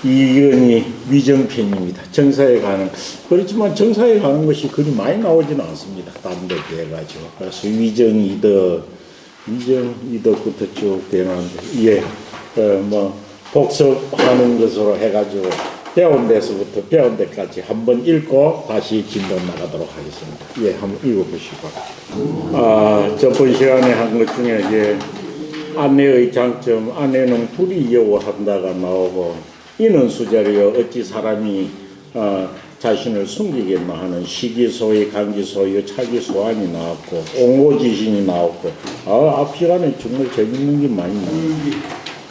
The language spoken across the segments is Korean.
이건희 위정편입니다. 정사에 가는, 그렇지만 정사에 가는 것이 그리 많이 나오지는 않습니다. 다른 데 비해가지고. 그래서 위정이덕부터 쭉 되는데, 예, 뭐 복습하는 것으로 해가지고 배운 데서부터 배운 데까지 한번 읽고 다시 진도 나가도록 하겠습니다. 예, 한번 읽어보시고. 저번 시간에 한 것 중에 이제 아내의 장점, 아내는 불의여워한다가 나오고, 이는 수자리여 어찌 사람이 자신을 숨기겠나 하는 시기소위, 강기소위, 차기소환이 나왔고, 옹호지신이 나왔고, 앞 시간에 정말 재밌는 게 많이 나와요.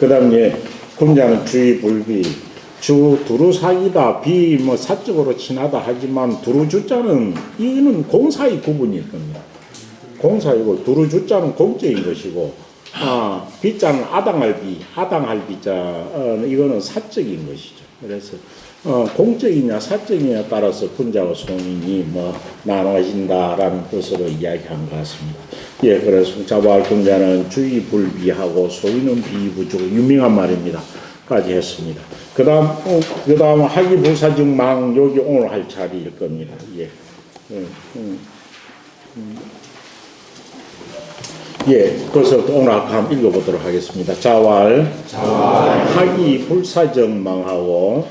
그 다음에 군자는 주의불비, 주 두루사기다, 비 뭐 사적으로 친하다 하지만 두루주자는 이는 공사의 구분일 겁니다. 공사이고 두루주자는 공적인 것이고, 비자는 아당할 비자, 이거는 사적인 것이죠. 그래서 공적이냐 사적이냐에 따라서 군자와 소민이 뭐 나눠진다라는 뜻으로 이야기한 것 같습니다. 예, 그래서 자부할 군자는 주의불비하고 소위는 비부주고 유명한 말입니다. 까지 했습니다. 그 다음 하기불사증망, 여기 오늘 할 차례일 겁니다. 예. 예, 그래서 오늘 한번 읽어보도록 하겠습니다. 자왈. 하기불사정망하고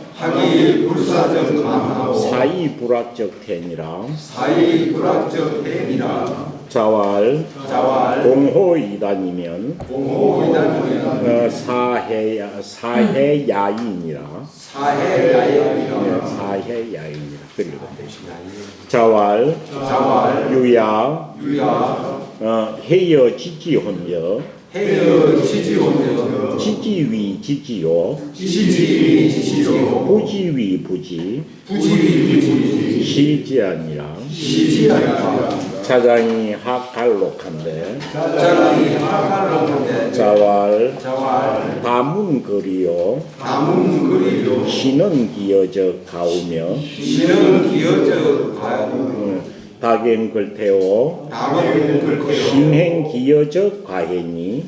사이불악적태니라. 자왈. 공호이단이면 사해야인이라. 사해야인이라. 그리고 자왈. 유야. 해여 지지혼여. 지지위 지지요. 부지위 부지. 시지아니라. 자장이 학갈록한데. 자왈. 다문거리요. 신은 기여적 가우며. 다갱글태오. 신행기여적 과해니.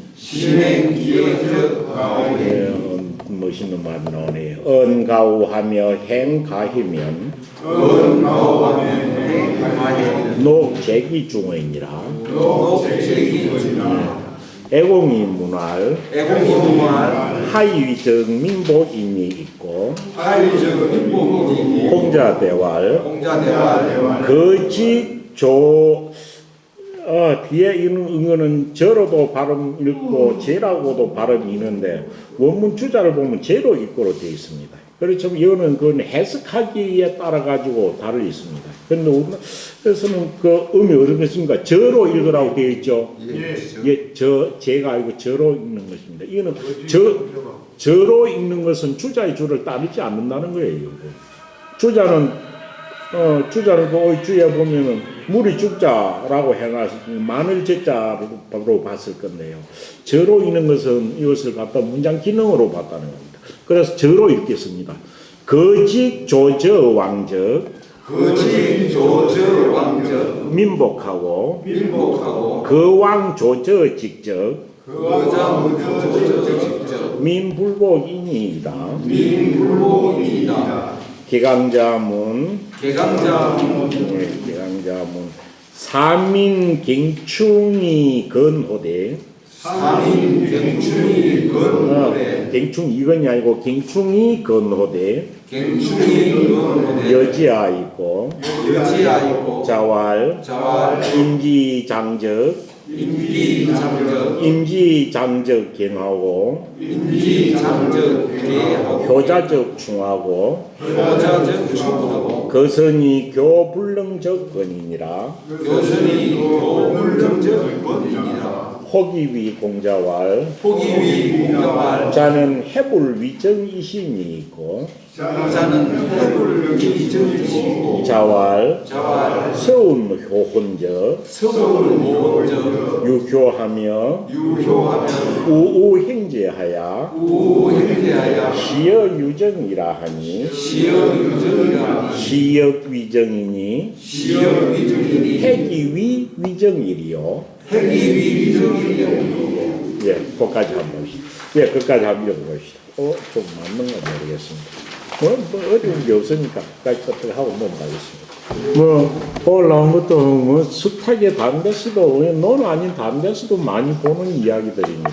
멋있는 말 나오네요. 언가우하며 행가해면 녹재기중의니라. 애공이 문활 하위적 민복인이 있고, 공자대활 거짓조. 뒤에 있는 거는 저로도 발음 읽고 제라고도 발음이 있는데, 원문 주자를 보면 제로 읽고로 되어 있습니다. 그렇지만 이거는 그건 해석하기에 따라 가지고 다르 있습니다. 그런데 우리나라에서는 그 음이 어떤 것입니까? 저로 읽으라고 되어 있죠. 예, 제가 알고 저로 읽는 것입니다. 이거는 저로 읽는 것은 주자의 주를 따르지 않는다는 거예요. 주자는 그 주에 보면은 물이 죽자라고 해놔서 마늘 제자로 봤을 건데요. 저로 읽는 것은 이것을 갖다 문장 기능으로 봤다는 겁니다. 그래서 저로 읽겠습니다. 거짓 조저 왕적. 민복하고. 거왕 조저 직적. 민불복이니이다. 개강자문. 사민갱충이 건호대. 갱충 이건이 아니고 갱충이 건호대. 여지아이고. 자왈. 임지장적. 임지장적 gen하고. 효자적 충하고. 거선이 교불능적 건이니라. 호기위 공자왈. 자는 해불위정이신이 있고. 자왈. 서운효혼적. 유효하며. 우우행제하야. 시여유정이라 하니. 시역위정이니. 해기위 위정이리요. 예, 그까지 한번 봅시다. 예, 끝까지 한번 읽어봅시다. 좀 맞는가 모르겠습니다. 어려운 게 없으니까 끝까지 어떻게 하고 넘어가겠습니다. 올라온 것도 숱하게 다른 데서도, 논 아닌 다른 데서도 많이 보는 이야기들입니다.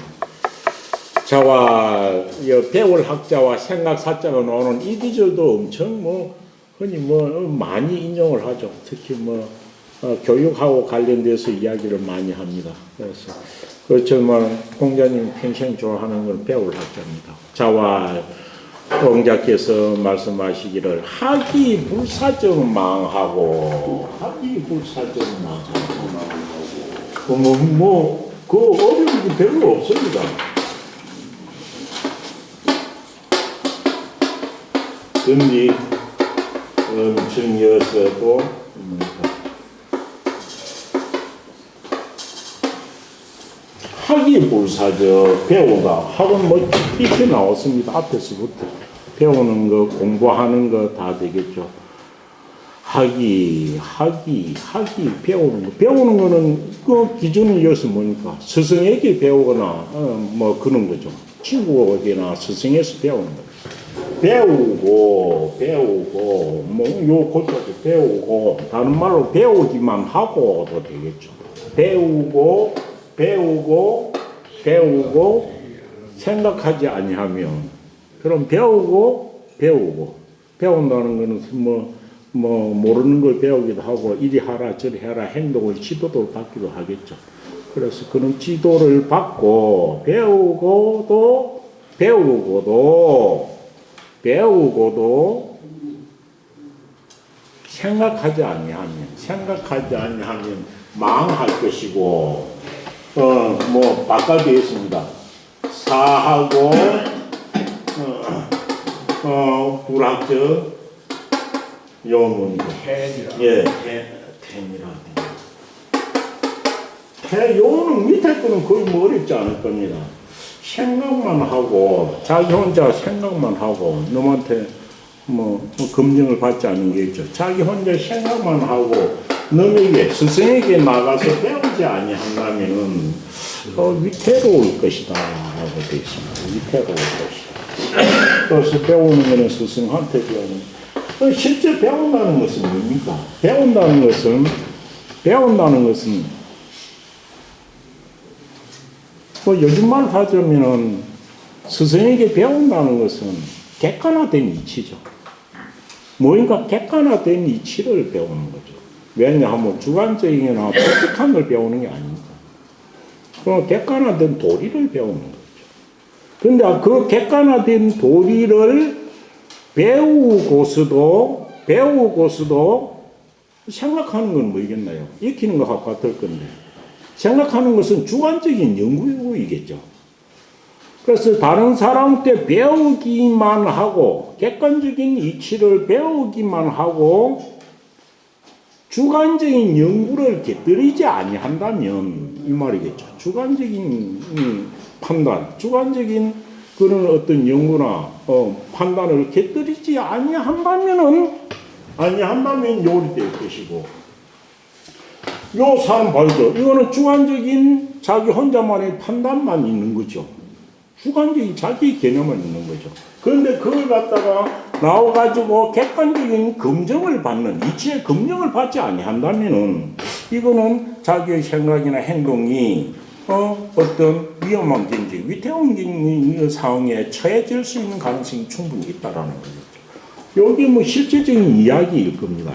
자와, 배울 학자와 생각 사자가 나오는 이 구절도 엄청 흔히 많이 인용을 하죠. 특히 교육하고 관련돼서 이야기를 많이 합니다. 그래서 그렇지만 공자님 평생 좋아하는 건 배울 학자입니다. 자와 공자께서 말씀하시기를 학이 불사정 망하고 그 어려운 게 별로 없습니다. 근데 엄청이어서도 학이 불사적 배우다. 학은 깊이 나왔습니다. 앞에서부터 배우는 거, 공부하는 거 다 되겠죠. 학이 배우는 거. 배우는 거는 그 기준이 여기서 뭡니까? 스승에게 배우거나 그런 거죠. 친구에게나 스승에서 배우는 거. 배우고 요 곳까지 배우고, 다른 말로 배우기만 하고도 되겠죠. 배우고 생각하지 아니하면, 그럼 배운다는 거는 모르는 걸 배우기도 하고, 이리 하라 저리 해라 행동을 지도도 받기도 하겠죠. 그래서 그런 지도를 받고 배우고도 생각하지 아니하면 망할 것이고, 바꿔 있습니다. 사하고 불학적 요문 요는 밑에 거는 거의 어렵지 않을 겁니다. 생각만 하고, 자기 혼자 생각만 하고, 남한테 검증을 받지 않는 게 있죠. 자기 혼자 생각만 하고, 남에게, 스승에게 나가서 배우지 아니한다면 위태로울 것이다 라고 되어 있습니다. 위태로울 것이다. 그래서 배우는 것은 스승한테 배우는 것. 실제 배운다는 것은 뭡니까? 배운다는 것은 요즘 말 하자면은 스승에게 배운다는 것은 객관화된 이치죠. 뭐인가 객관화된 이치를 배우는 거죠. 왜냐하면 주관적이거나 독특한 걸 배우는 게 아닙니다. 그 객관화된 도리를 배우는 거죠. 그런데 그 객관화된 도리를 배우고서도 생각하는 건 뭐이겠나요? 익히는 것과 같을 건데, 생각하는 것은 주관적인 연구이겠죠. 그래서 다른 사람한테 배우기만 하고, 객관적인 이치를 배우기만 하고, 주관적인 연구를 곁들이지 아니한다면 이 말이겠죠. 주관적인 판단, 주관적인 그런 어떤 연구나 판단을 곁들이지 아니한다면 요리될 것이고, 요 사람 말이죠. 이거는 주관적인 자기 혼자만의 판단만 있는 거죠. 주관적인 자기 개념만 있는 거죠. 그런데 그걸 갖다가 나와가지고 객관적인 검증을 받는, 이치의 검증을 받지 아니한다면은 이거는 자기의 생각이나 행동이 어떤 위험한 경제, 위태로운 상황에 처해질 수 있는 가능성이 충분히 있다라는 거죠. 여기 실제적인 이야기일 겁니다.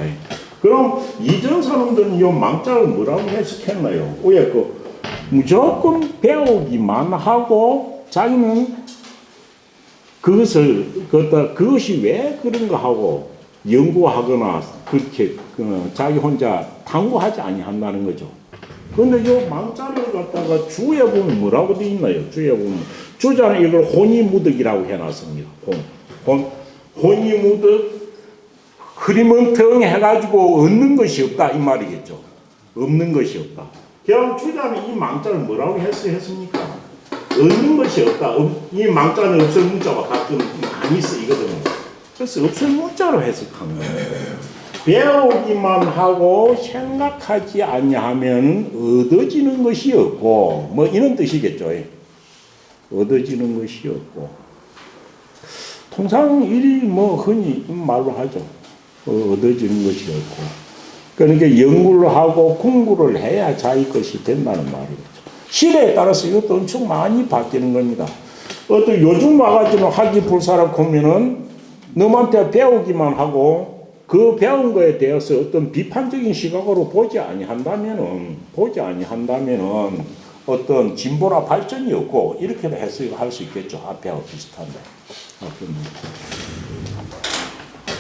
그럼 이전 사람들은 이 망자를 뭐라고 해석했나요? 왜 무조건 배우기만 하고 자기는 그것이 왜 그런가 하고 연구하거나 그렇게 자기 혼자 탐구하지 아니한다는 거죠. 그런데 이 망자를 갖다가 주에 보면 뭐라고 되어 있나요? 주에 보면 주자는 이걸 혼이무득이라고 해놨습니다. 혼이무득 흐리멍텅 해가지고 얻는 것이 없다 이 말이겠죠. 없는 것이 없다. 그냥 주자는 이 망자를 뭐라고 했습니까? 얻는 것이 없다. 이 망자는 없을 문자와 가끔 많이 쓰이거든요. 그래서 없을 문자로 해석한 거예요. 배우기만 하고 생각하지 아니하면 얻어지는 것이 없고 뭐 이런 뜻이겠죠. 얻어지는 것이 없고 통상 일이 뭐 흔히 말로 하죠. 얻어지는 것이 없고 그러니까 연구를 하고 공부를 해야 자기 것이 된다는 말이죠. 시대에 따라서 이것도 엄청 많이 바뀌는 겁니다. 어떤 요즘 와가지고 하기 불사라 하면은 너한테 배우기만 하고 그 배운 거에 대해서 어떤 비판적인 시각으로 보지 아니한다면은 어떤 진보나 발전이 없고 이렇게도 해석할 수 있겠죠. 앞에하고 비슷한데.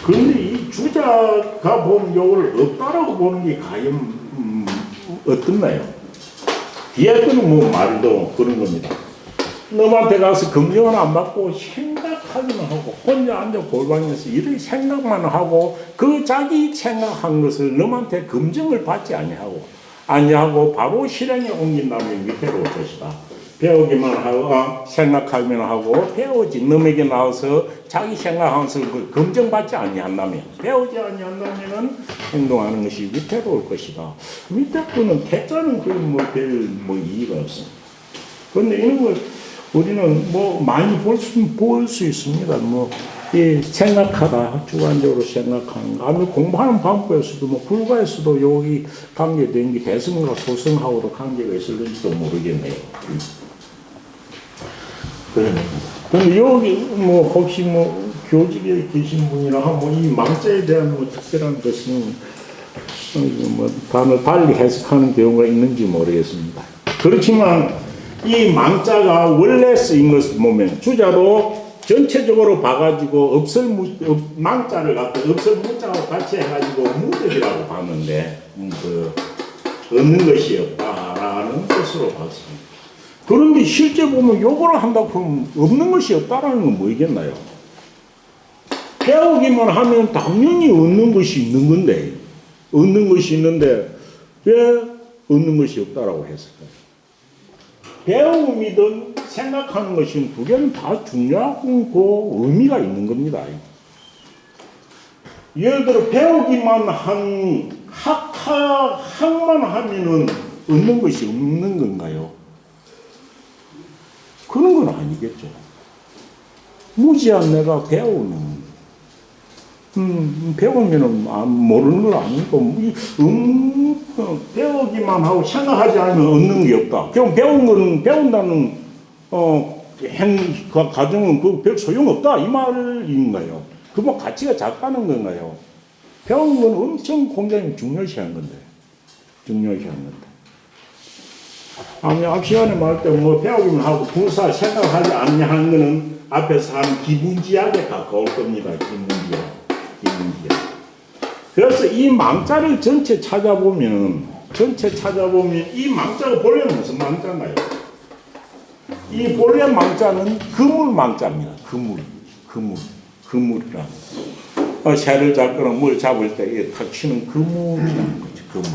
그런데 이 주자가 보면 이걸 없다라고 보는 게 과연 어떻나요? 뒤에 거는 뭐 말도 그런 겁니다. 너한테 가서 검증은 안 받고 생각하기만 하고 혼자 앉아 골방에서 이렇게 생각만 하고 그 자기 생각한 것을 너한테 검증을 받지 아니하고 바로 실행에 옮긴다면 위태로울 것이다. 배우기만 하고 생각하기만 하고 배우지 너에게 나와서 자기 생각한 것을 검증받지 아니한다면 배우지 아니한다면 행동하는 것이 위태로울 것이다. 밑에 거는 태자는 별 이의가 없습니다. 그런데 이런 걸 우리는 뭐 많이 볼 수 있습니다. 이 생각하다, 주관적으로 생각하는 거. 아니면 공부하는 방법에서도 불가에서도 여기 관계된 게 대성과 소성하고도 관계가 있을지도 모르겠네요. 그런데 여기 혹시 교직에 계신 분이라 하면 이 망자에 대한 특별한 것은 단어 달리 해석하는 경우가 있는지 모르겠습니다. 그렇지만 이 망자가 원래 쓰인 것을 보면 주자도 전체적으로 봐가지고 망자를 갖다 없을 문자하고 같이 해가지고 무득이라고 봤는데 없는 것이 없다라는 뜻으로 봤습니다. 그런데 실제 보면 요거를 한다고 하면 없는 것이 없다라는 건 뭐겠나요? 배우기만 하면 당연히 얻는 것이 있는 건데 왜 얻는 것이 없다라고 했을까요? 배움이든 생각하는 것이 두 개는 다 중요하고 의미가 있는 겁니다. 예를 들어 배우기만 한 학만 하면은 얻는 것이 없는 건가요? 그런 건 아니겠죠. 무지한 내가 배우면은 모르는 건 아니고 배우기만 하고 생각하지 않으면 얻는 게 없다. 그럼 배운다는 가정은 별 소용없다 이 말인가요? 그 가치가 작다는 건가요? 배운 건 엄청 굉장히 중요시한 건데. 아니 앞 시간에 말할 때 배우기만 하고 불사 생각하지 않냐 하는 거는 앞에서 한 기분지약에 가까울 겁니다. 기분지약. 그래서 이 망자를 전체 찾아보면 이 망자가 본래는 무슨 망자인가요? 이 본래 망자는 그물 망자입니다. 그물이라는 거. 새를 잡거나 뭘 잡을 때 탁 치는 그물이라는 거죠. 그물.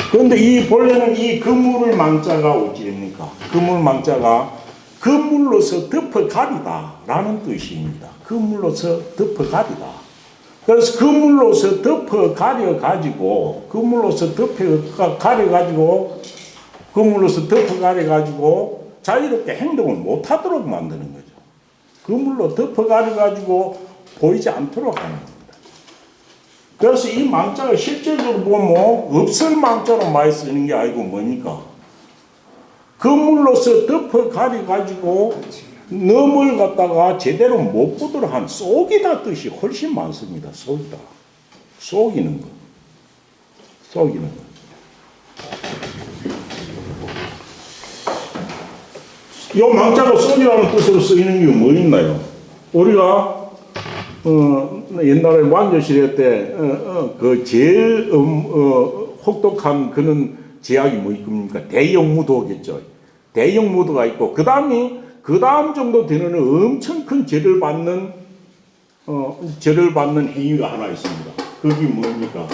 그런데 이 본래는 이 그물을 망자가 어찌됩니까? 그물 망자가 그물로서 덮어가리다라는 뜻입니다. 그물로서 덮어가리다. 그래서 그물로서 덮어가려가지고 자유롭게 행동을 못하도록 만드는 거죠. 그물로 덮어가려가지고 보이지 않도록 하는 겁니다. 그래서 이 망자가 실제적으로 보면 없을 망자로 많이 쓰는 게 아니고 뭡니까? 그물로서 덮어가려가지고 너물 갖다가 제대로 못 보도록 한 속이다 뜻이 훨씬 많습니다. 속이는 거. 이 망자가 속이라는 뜻으로 쓰이는 게 뭐 있나요? 우리가 옛날에 완조시대 때 그 제일 혹독한 그런 제약이 뭐 있습니까? 대형무도겠죠. 대형무도가 있고 그 다음 정도 되는 엄청 큰 죄를 받는 행위가 하나 있습니다. 그게 뭡니까?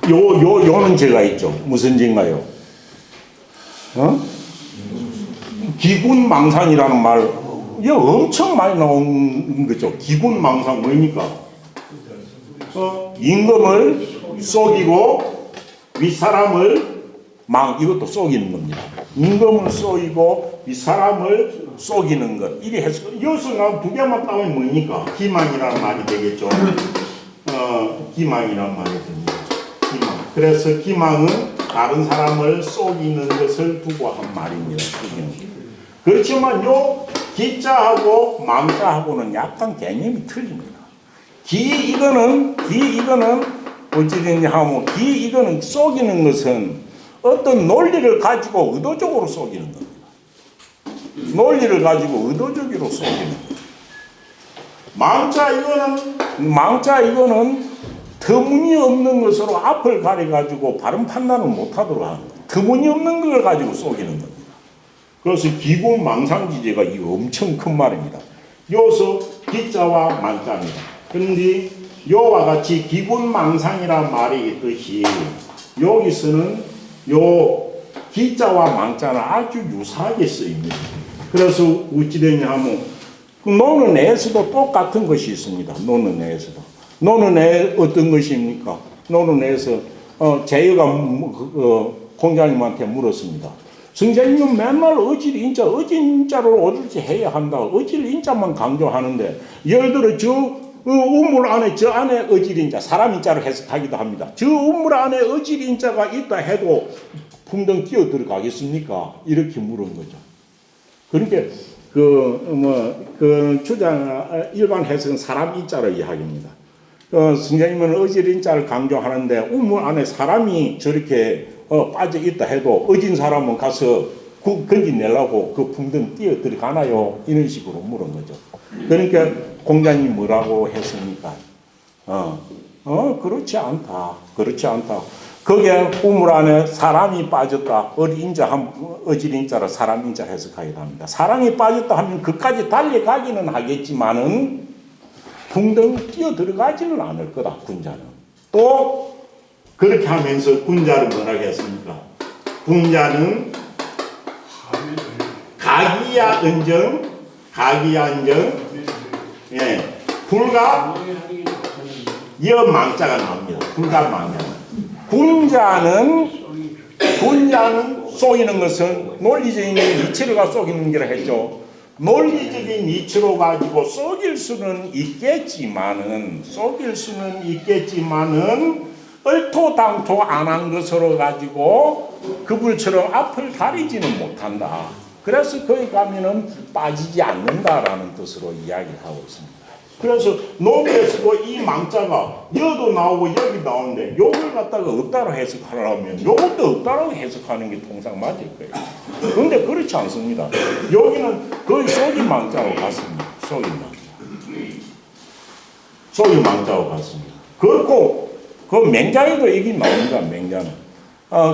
요는 죄가 있죠. 무슨 죄인가요? 기군망상이라는 말, 이거 엄청 많이 나온 거죠. 기군망상 뭡니까? 임금을 속이고 윗사람을 이것도 속이는 겁니다. 임금을 속이고 윗사람을 속이는 것. 이래 해서 여기서 나온 두 개만 따면 뭡니까? 기망이라는 말이 되겠죠. 기망이라는 말이 됩니다. 기망. 그래서 기망은 다른 사람을 속이는 것을 두고 한 말입니다. 그렇지만 요 기자하고 망자하고는 약간 개념이 틀립니다. 이거는 어찌 됐냐 하면 이거는 속이는 것은 어떤 논리를 가지고 의도적으로 속이는 겁니다. 논리를 가지고 의도적으로 속이는 겁니다. 망자 이거는 터무니없는 것으로 앞을 가려가지고 바른 판단을 못하도록 하는 거예요. 터무니없는 걸 가지고 속이는 겁니다. 그래서 기군망상지제가 이거 엄청 큰 말입니다. 여기서 기자와 망자입니다. 그런데 요와 같이 기군망상이란 말이 있듯이 여기서는 요 기자와 망자는 아주 유사하게 쓰입니다. 그래서 어찌 되냐 하면 노는 애에서도 똑같은 것이 있습니다. 노는 애에서도. 노는 애 어떤 것입니까? 노는 애에서 제이가 공자님한테 물었습니다. 선생님은 맨날 어질 인자로 어질지 해야 한다. 어질 인자만 강조하는데 예를 들어 저 우물 안에 저 안에 어질 인자 사람 인자로 해석하기도 합니다. 저 우물 안에 어질 인자가 있다 해도 풍덩 뛰어 들어가겠습니까? 이렇게 물은 거죠. 그러니까 주장 일반 해석은 사람 인자로 이야기합니다. 선생님은 어질 인자를 강조하는데 우물 안에 사람이 저렇게 빠져 있다 해도 어진 사람은 가서 건지내려고 그 풍덩 뛰어 들어가나요? 이런 식으로 물은 거죠. 그러니까 공자님 뭐라고 했습니까? 그렇지 않다. 그렇지 않다. 거기에 우물 안에 사람이 빠졌다. 어질 인자로 사람 인자 해석하기도 합니다. 사람이 빠졌다 하면 그까지 달려가기는 하겠지만은 풍덩 뛰어 들어가지는 않을 거다. 군자는. 또 그렇게 하면서 군자를 뭐라고 했습니까? 군자는 가기야 은정, 예, 불가 여망자가 나옵니다. 불가망자는. 군자는 속이는 것은 논리적인 이치로가 속이는 게라 했죠. 논리적인 이치로 가지고 속일 수는 있겠지만은 얼토당토 안 한 것으로 가지고 그불처럼 앞을 가리지는 못한다. 그래서 거기 가면은 빠지지 않는다라는 뜻으로 이야기를 하고 있습니다. 그래서 노무에서도 이 망자가 여도 나오고 여기 나오는데 요걸 갖다가 없다로 해석하려면 요것도 없다라고 해석하는 게 통상 맞을 거예요. 그런데 그렇지 않습니다. 여기는 거의 속인 망자하고 같습니다. 속인 망자하고 같습니다. 그렇고 그 맹자에도 얘기 나옵니다. 맹자는.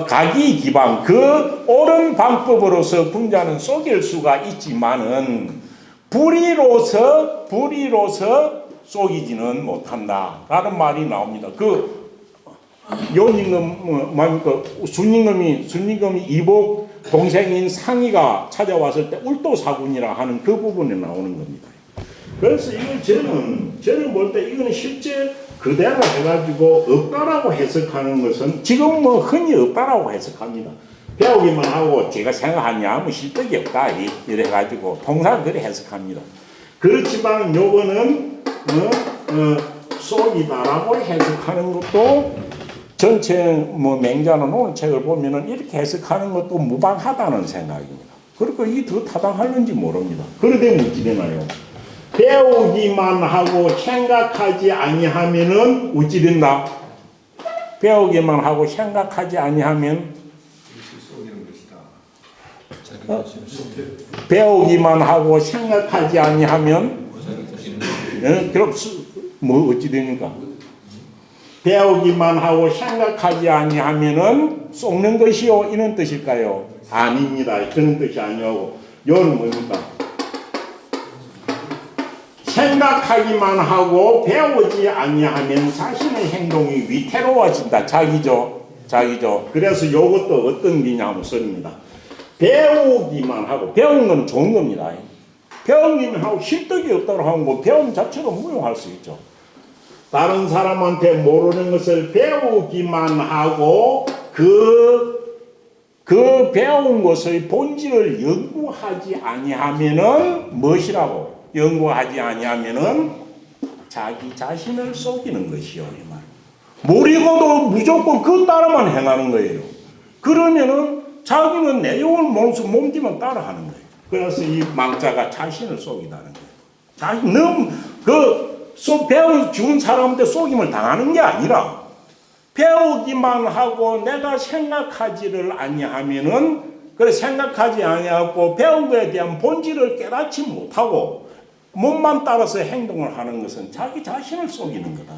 가기 기방 그 옳은 방법으로서 군자는 속일 수가 있지만은 불의로서 속이지는 못한다라는 말이 나옵니다. 그 요임금 뭡니까 순임금이 이복 동생인 상의가 찾아왔을 때 울도사군이라 하는 그 부분에 나오는 겁니다. 그래서 이걸 저는 볼 때 이거는 실제 그대로 해가지고 없다라고 해석하는 것은 지금 흔히 없다라고 해석합니다. 배우기만 하고 제가 생각하냐 아무 실득이 없다 이래가지고 통상 그래 해석합니다. 그렇지만 요거는 속이다라고 해석하는 것도 전체 맹자는 오늘 책을 보면은 이렇게 해석하는 것도 무방하다는 생각입니다. 그리고 이 더 타당할는지 모릅니다. 그러되면 어찌 되나요? 배우기만 하고 생각하지 아니하면은 어찌 된다? 배우기만 하고 생각하지 아니하면 배우기만 하고 생각하지 아니하면 그럼 어찌 됩니까? 배우기만 하고 생각하지 아니하면은 속는 것이요 이런 뜻일까요? 아닙니다. 그런 뜻이 아니고 요는 뭡니까? 생각하기만 하고 배우지 아니하면 자신의 행동이 위태로워진다. 자기죠. 그래서 요것도 어떤 기냐면 씁니다. 배우기만 하고, 배우는 건 좋은 겁니다. 배우기만 하고 실득이 없다고 하면 뭐 배움 자체가 무용할 수 있죠. 다른 사람한테 모르는 것을 배우기만 하고 그 배운 것의 본질을 연구하지 아니하면은 무엇이라고? 연구하지 아니하면은 자기 자신을 속이는 것이요. 이 말. 모르고도 무조건 그 따라만 행하는 거예요. 그러면은 자기는 내용을 몸집만 따라하는 거예요. 그래서 이 망자가 자신을 속이다는 거예요. 자기 너무 배워준 사람한테 속임을 당하는 게 아니라 배우기만 하고 내가 생각하지를 아니하면은 그래 생각하지 아니하고 배운 거에 대한 본질을 깨닫지 못하고 몸만 따라서 행동을 하는 것은 자기 자신을 속이는 거다.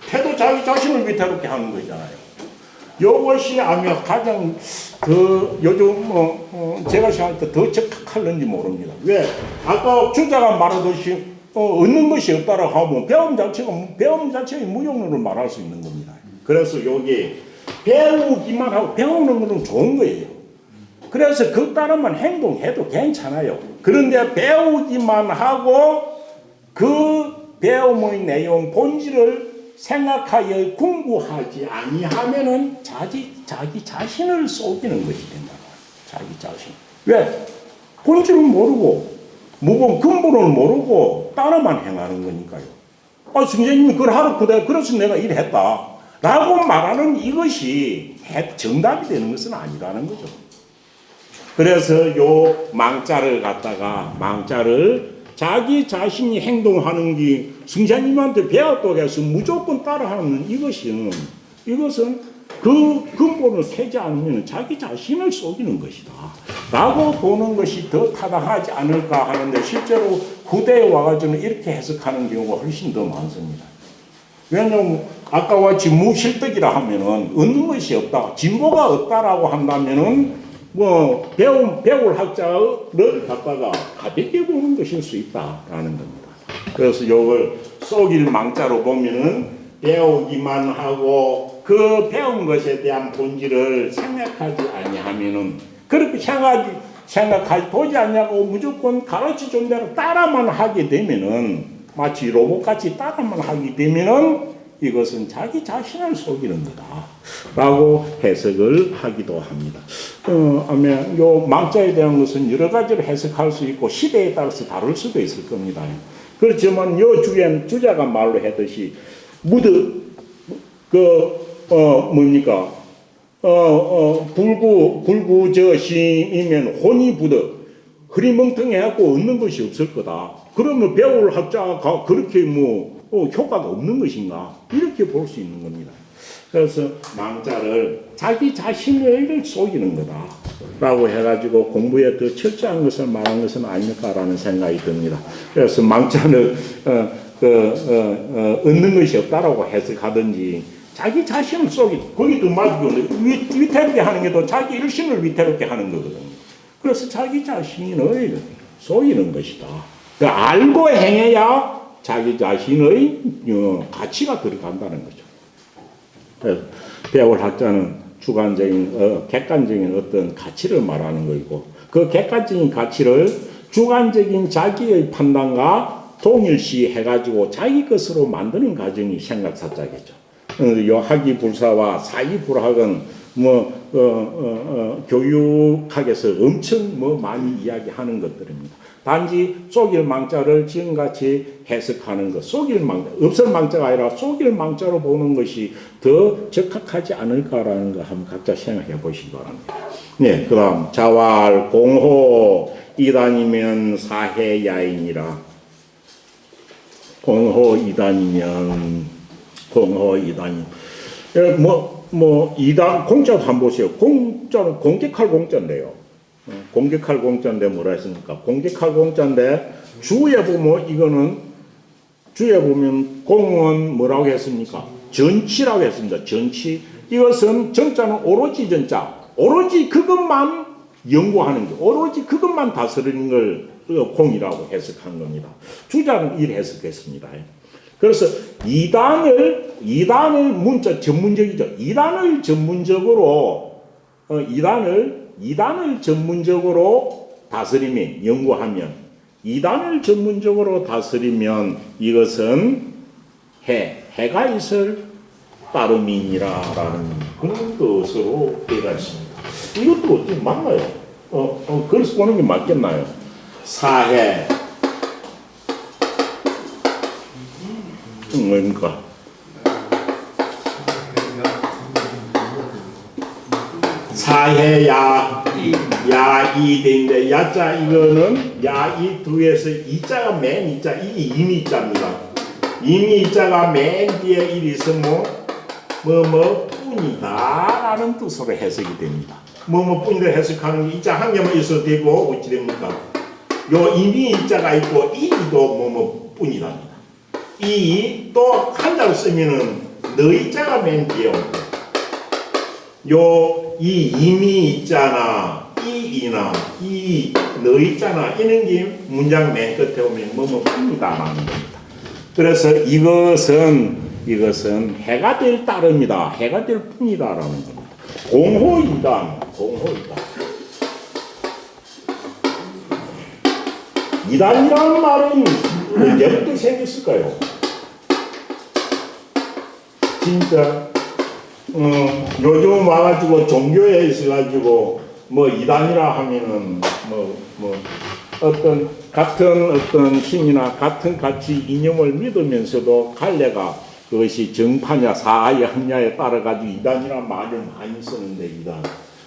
태도 자기 자신을 위태롭게 하는 거잖아요. 이것이 아마 가장 요즘 제가 생각할 때 더 적합할는지 모릅니다. 왜? 아까 주자가 말하듯이 얻는 것이 없다라고 하면 배움 자체가 무용론을 말할 수 있는 겁니다. 그래서 여기 배우기만 하고 배우는 것은 좋은 거예요. 그래서 그 따라만 행동해도 괜찮아요. 그런데 배우기만 하고 그 배움의 내용 본질을 생각하여 궁구하지 아니하면은 자기 자신을 속이는 것이 된다. 자기 자신. 왜? 본질은 모르고 무본 근본을 모르고 따라만 행하는 거니까요. 선생님이 그걸 하루 그래서 내가 일했다 라고 말하는 이것이 정답이 되는 것은 아니라는 거죠. 그래서 요 망자를 자기 자신이 행동하는 게 선생님한테 배웠다고 해서 무조건 따라하는 이것은 그 근본을 캐지 않으면 자기 자신을 속이는 것이다 라고 보는 것이 더 타당하지 않을까 하는데 실제로 후대에 와가지고 이렇게 해석하는 경우가 훨씬 더 많습니다. 왜냐하면 아까와 무실득이라 하면은 얻는 것이 없다, 진보가 없다라고 한다면은 뭐 배울 학자를 갖다가 가볍게 보는 것일 수 있다라는 겁니다. 그래서 이걸 속일 망자로 보면은 배우기만 하고 그 배운 것에 대한 본질을 생각하지 아니하면은 그렇게 생각하지 보지 않냐고 무조건 가르쳐 준 대로 따라만 하게 되면은 마치 로봇같이 따라만 하게 되면은 이것은 자기 자신을 속이는 거다라고 해석을 하기도 합니다. 아마 요 망자에 대한 것은 여러 가지로 해석할 수 있고 시대에 따라서 다를 수도 있을 겁니다. 그렇지만 요 주엔 주자가 말로 했듯이 뭡니까? 불구저심이면 혼이 부득 흐리멍텅해갖고 얻는 것이 없을 거다. 그러면 배울 학자가 그렇게 효과가 없는 것인가? 이렇게 볼 수 있는 겁니다. 그래서 망자를 자기 자신을 속이는 거다 라고 해가지고 공부에 더 철저한 것을 말한 것은 아닐까라는 생각이 듭니다. 그래서 망자는 얻는 것이 없다라고 해석하든지 자기 자신을 거기도 맞고 위태롭게 하는 게 또 자기 일신을 위태롭게 하는 거거든요. 그래서 자기 자신을 속이는 것이다. 그러니까 알고 행해야 자기 자신의 가치가 들어간다는 거죠. 그래서 배울 학자는 주관적인 객관적인 어떤 가치를 말하는 것이고 그 객관적인 가치를 주관적인 자기의 판단과 동일시 해가지고 자기 것으로 만드는 과정이 생각사자겠죠. 요 학이불사와 사이불학은 교육학에서 엄청 많이 이야기하는 것들입니다. 단지 속일 망자를 지금같이 해석하는 것, 없을 망자가 아니라 속일 망자로 보는 것이 더 적합하지 않을까라는 거 한번 각자 생각해 보시기 바랍니다. 네, 그 다음 자왈 공호 이단이면 사해야인이라. 공호 이단이면 이단 공자도 한번 보세요. 공자는 공격할 공자인데요. 공격할 공자인데 뭐라 했습니까? 공격할 공자인데 주에 보면 공은 뭐라고 했습니까? 전치라고 했습니다. 전치. 이것은 정자는 오로지 전자. 오로지 그것만 연구하는 거. 오로지 그것만 다스리는 걸 공이라고 해석한 겁니다. 주자는 이렇게 해석했습니다. 그래서 이단을 문자 전문적이죠. 이단을 전문적으로 이단을 이단을 전문적으로 다스리면, 연구하면, 이단을 전문적으로 다스리면 이것은 해가 있을 따름이니라라는 그런 것으로 되어 있습니다. 이것도 어떻게 맞나요? 그래서 보는 게 맞겠나요? 사해 뭡니까? 사해야 야이인데 야자 이거는 야이 두에서 이자가 맨 이자 이게 임이자입니다. 임이자가 맨 뒤에 일이 있으면 뿐이다라는 뜻으로 해석이 됩니다. 뿐이다 해석하는 게 이자 한 개만 있어도 되고 어찌 됩니까? 요 임이 이자가 있고 이도 뿐이답니다. 이 또 한자로 쓰면은 너이자가 맨 뒤에 오고 요 이 임이 있잖아 이나 이 너있잖아 이런 게 문장 맨 끝에 오면 뿐이다라는 겁니다. 그래서 이것은 해가 될 따름이다, 해가 될 뿐이다라는 겁니다. 공호이다. 이단이라는 말은 언제부터 생겼을까요? 진짜 요즘 와가지고 종교에 있어가지고 이단이라 하면은 같은 신이나 같은 가치 이념을 믿으면서도 갈래가 그것이 정파냐 사하의 합냐에 따라 가지고 이단이란 말을 많이 쓰는데 이단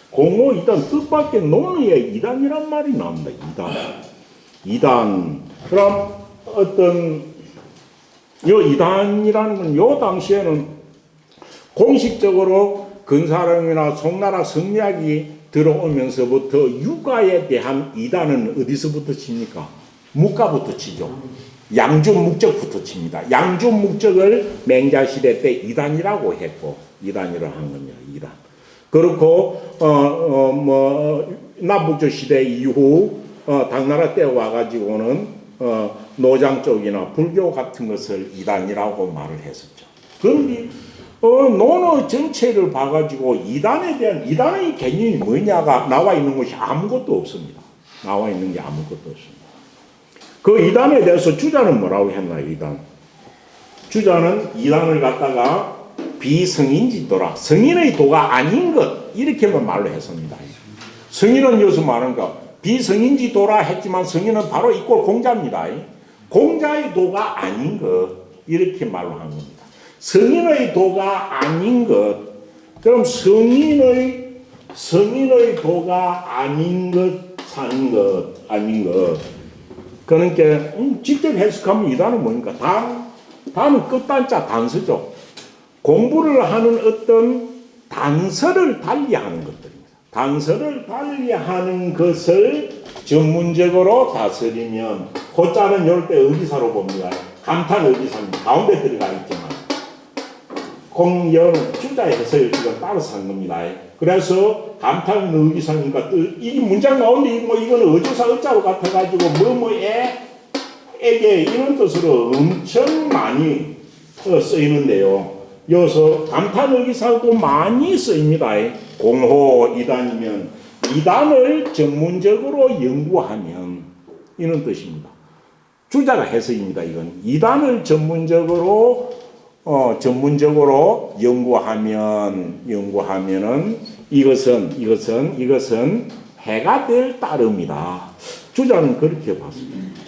공호 이단 뜻밖의 논의에 이단이란 말이 나옵니다. 이단 그럼 요 이단이라는 건 요 당시에는 공식적으로 근사람이나 송나라 성리학이 들어오면서부터 육아에 대한 이단은 어디서부터 칩니까? 묵가부터 치죠. 양준묵적부터 칩니다. 양준묵적을 맹자시대 때 이단이라고 했고, 이단이라고 한 겁니다. 이단. 그렇고 남북조 시대 이후 당나라 때 와가지고는 노장 쪽이나 불교 같은 것을 이단이라고 말을 했었죠. 그런데 논어 전체를 봐가지고 이단의 개념이 뭐냐가 나와 있는 것이 아무것도 없습니다. 나와 있는 게 아무것도 없습니다. 그 이단에 대해서 주자는 뭐라고 했나요? 주자는 이단을 갖다가 비성인지도라, 성인의 도가 아닌 것, 이렇게만 말로 했습니다. 성인은 여기서 말한가? 비성인지도라 했지만 성인은 바로 이꼴 공자입니다. 공자의 도가 아닌 것, 이렇게 말로 한 겁니다. 성인의 도가 아닌 것, 그럼 성인의 도가 아닌 것, 사는 것, 아닌 것. 그러니까 직접 해석하면 이단은 뭡니까? 단은 끝단자 단서죠. 공부를 하는 어떤 단서를 달리하는 것들입니다. 단서를 달리하는 것을 전문적으로 다스리면, 호자는 이럴 때 의기사로 봅니다. 감탄 의기사입니다. 가운데 들어가 있지만 공연은 주자 해석을 지금 따라서 한 겁니다. 그래서 감탄 의기사니까 이 문장 나오는데 이거는 어조사 어자로 같아가지고 에게 이런 뜻으로 엄청 많이 쓰이는데요. 여기서 감탄 의기사도 많이 쓰입니다. 공호 이단이면 이단을 전문적으로 연구하면 이런 뜻입니다. 주자가 해석입니다. 이건 이단을 전문적으로 연구하면은 이것은 해가 될 따름이다. 주자는 그렇게 봤습니다.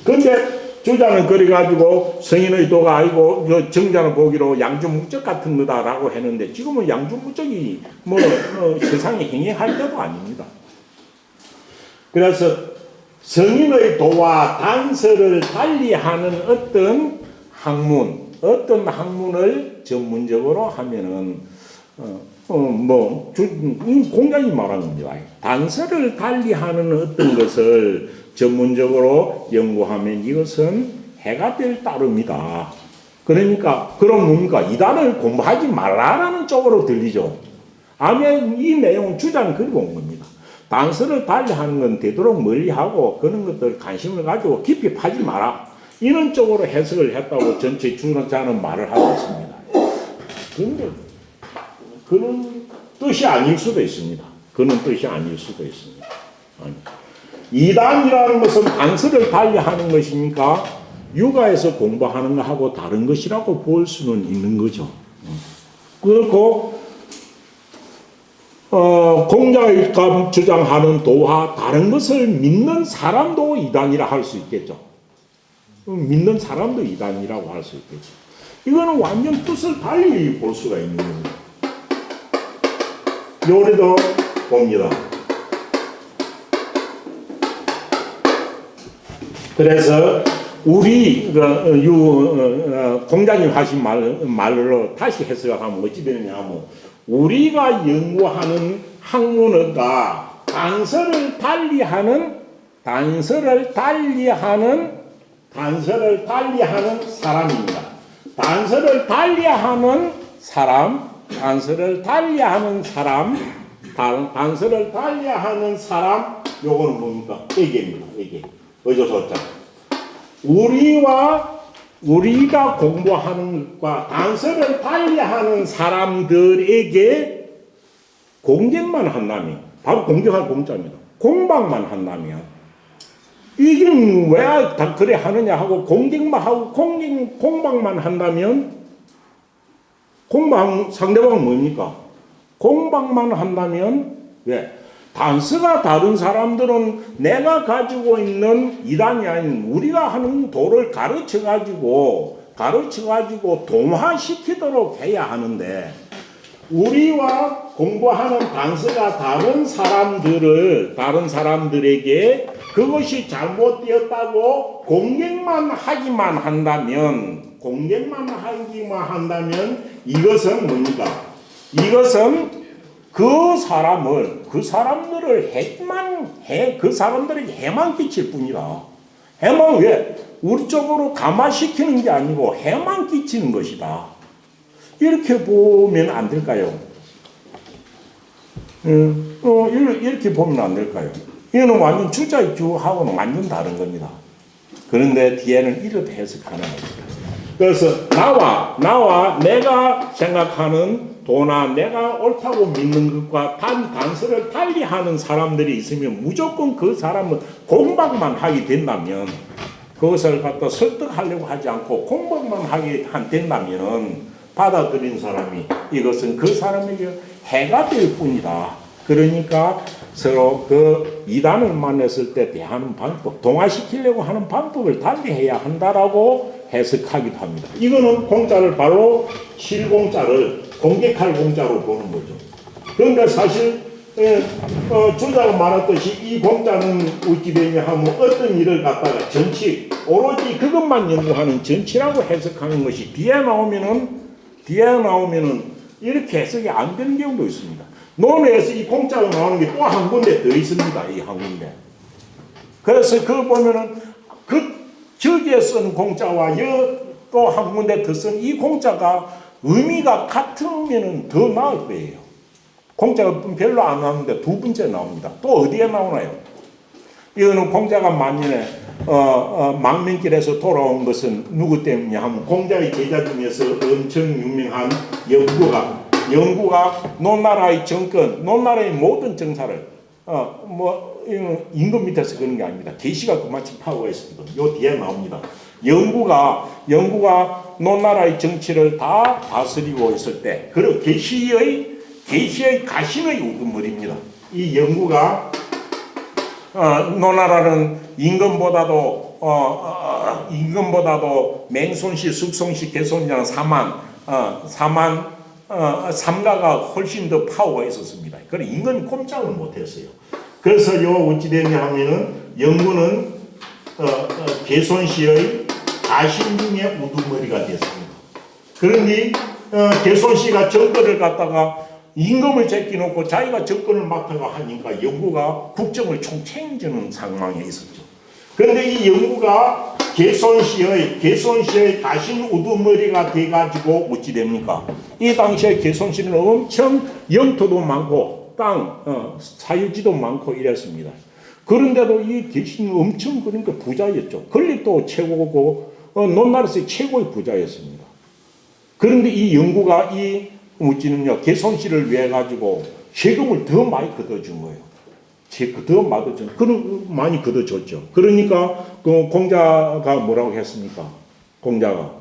그런데 주자는 그래가지고 성인의 도가 아니고 정자는 보기로 양준묵적 같은 거다라고 했는데 지금은 양준묵적이 세상에 행해할 때도 아닙니다. 그래서 성인의 도와 단서를 달리하는 어떤 학문을 전문적으로 하면은 공장이 말한 겁니다. 단서를 달리하는 어떤 것을 전문적으로 연구하면 이것은 해가 될 따름이다. 그러니까 그럼 뭡니까? 이단을 공부하지 말라라는 쪽으로 들리죠. 아니면 이 내용 주장은 그리고 온 겁니다. 단서를 달리하는 건 되도록 멀리하고 그런 것들 관심을 가지고 깊이 파지 마라. 이런 쪽으로 해석을 했다고 전체 주자는 말을 하고 있습니다. 그런데 그런 뜻이 아닐 수도 있습니다. 그런 뜻이 아닐 수도 있습니다. 아니. 이단이라는 것은 단서를 달리하는 것이니까 육아에서 공부하는 것하고 다른 것이라고 볼 수는 있는 거죠. 그렇고 공자가 주장하는 도와 다른 것을 믿는 사람도 이단이라 할 수 있겠죠. 믿는 사람도 이단이라고 할 수 있겠죠. 이거는 완전 뜻을 달리 볼 수가 있는 겁니다. 요리도 봅니다. 그래서 우리 공자님 하신 말로 다시 해석을 하면 어찌 되느냐 하면 우리가 연구하는 학문가 단서를 달리하는 사람입니다. 단서를 달리하는 사람 요거는 뭡니까? 애계입니다. 애계. 어조소자. 우리가 공부하는 것과 단서를 달리하는 사람들에게 공격만 한다면, 바로 공격할 공자입니다. 공방만 한다면, 이게 왜 다 그래 하느냐 하고 공격만 하고 공방만 한다면, 상대방은 뭡니까? 공방만 한다면, 왜? 단서가 다른 사람들은 내가 가지고 있는 이단이 아닌 우리가 하는 도를 가르쳐가지고 동화시키도록 해야 하는데 우리와 공부하는 단서가 다른 사람들에게 그것이 잘못되었다고 공격만 하기만 한다면 이것은 뭡니까? 이것은 그 사람들에게 해만 끼칠 뿐이라. 해만 왜? 우리 쪽으로 감화시키는 게 아니고 해만 끼치는 것이다. 이렇게 보면 안 될까요? 이렇게 보면 안 될까요? 이거는 완전 주자주하고는 완전 다른 겁니다. 그런데 뒤에는 이렇게 해석하는 겁니다. 그래서 나와 내가 생각하는 도나 내가 옳다고 믿는 것과 단서를 달리하는 사람들이 있으면 무조건 그 사람은 공방만 하게 된다면 그것을 갖다 설득하려고 하지 않고 공방만 하게 된다면 받아들인 사람이 이것은 그 사람에게 해가 될 뿐이다. 그러니까 서로 그 이단을 만났을 때 대하는 방법, 동화시키려고 하는 방법을 달리해야 한다라고 해석하기도 합니다. 이거는 공자를 바로 실공자를 공격할 공자로 보는 거죠. 그러니까 사실 주자가 말했듯이 이 공자는 어찌 되냐 하면 어떤 일을 갖다가 정치, 오로지 그것만 연구하는 정치라고 해석하는 것이 뒤에 나오면은 이렇게 해석이 안 되는 경우도 있습니다. 논어에서 이 공자가 나오는 게 또 한 군데 더 있습니다. 이 한 군데. 그래서 그거 보면은 저기에 쓴 공자와 또 한 군데 더 쓴 이 공자가 의미가 같으면은 더 나을 거예요. 공자가 별로 안 나오는데 두 번째 나옵니다. 또 어디에 나오나요? 이거는 공자가 만년에 망명길에서 돌아온 것은 누구 때문이냐 하면 공자의 제자 중에서 엄청 유명한 영구가 논나라의 정권, 논나라의 모든 정사를 임금 밑에서 그런 게 아닙니다. 계시가 그만큼 파워가 있습니다. 요 뒤에 나옵니다. 영구가 논나라의 정치를 다 다스리고 있을 때, 그 계시의 가신의 우두머리입니다. 이 영구가 논나라는 임금보다도 맹손씨, 숙손씨, 개손이라는 삼가가 훨씬 더 파워가 있었습니다. 그래 임금이 꼼짝을 못했어요. 그래서 요 어찌 됐냐 하면은 영구는 개손씨의 가신 중에 우두머리가 됐습니다. 그러니 개손씨가 정권을 갖다가 임금을 제끼놓고 자기가 정권을 맡아가 하니까 영구가 국정을 총책임지는 상황에 있었죠. 그런데 이 영구가 개손씨의 가신 우두머리가 돼가지고 어찌 됩니까? 이 당시에 개손씨는 엄청 영토도 많고 사유지도 많고 이랬습니다. 그런데도 이 개신은 엄청 그러니까 부자였죠. 권력도 최고고 논나라에서 최고의 부자였습니다. 그런데 이 영구가 이 개손씨를 위해 가지고 세금을 더 많이 걷어준 거예요. 더 많이 걷어줬죠. 그러니까 그 공자가 뭐라고 했습니까? 공자가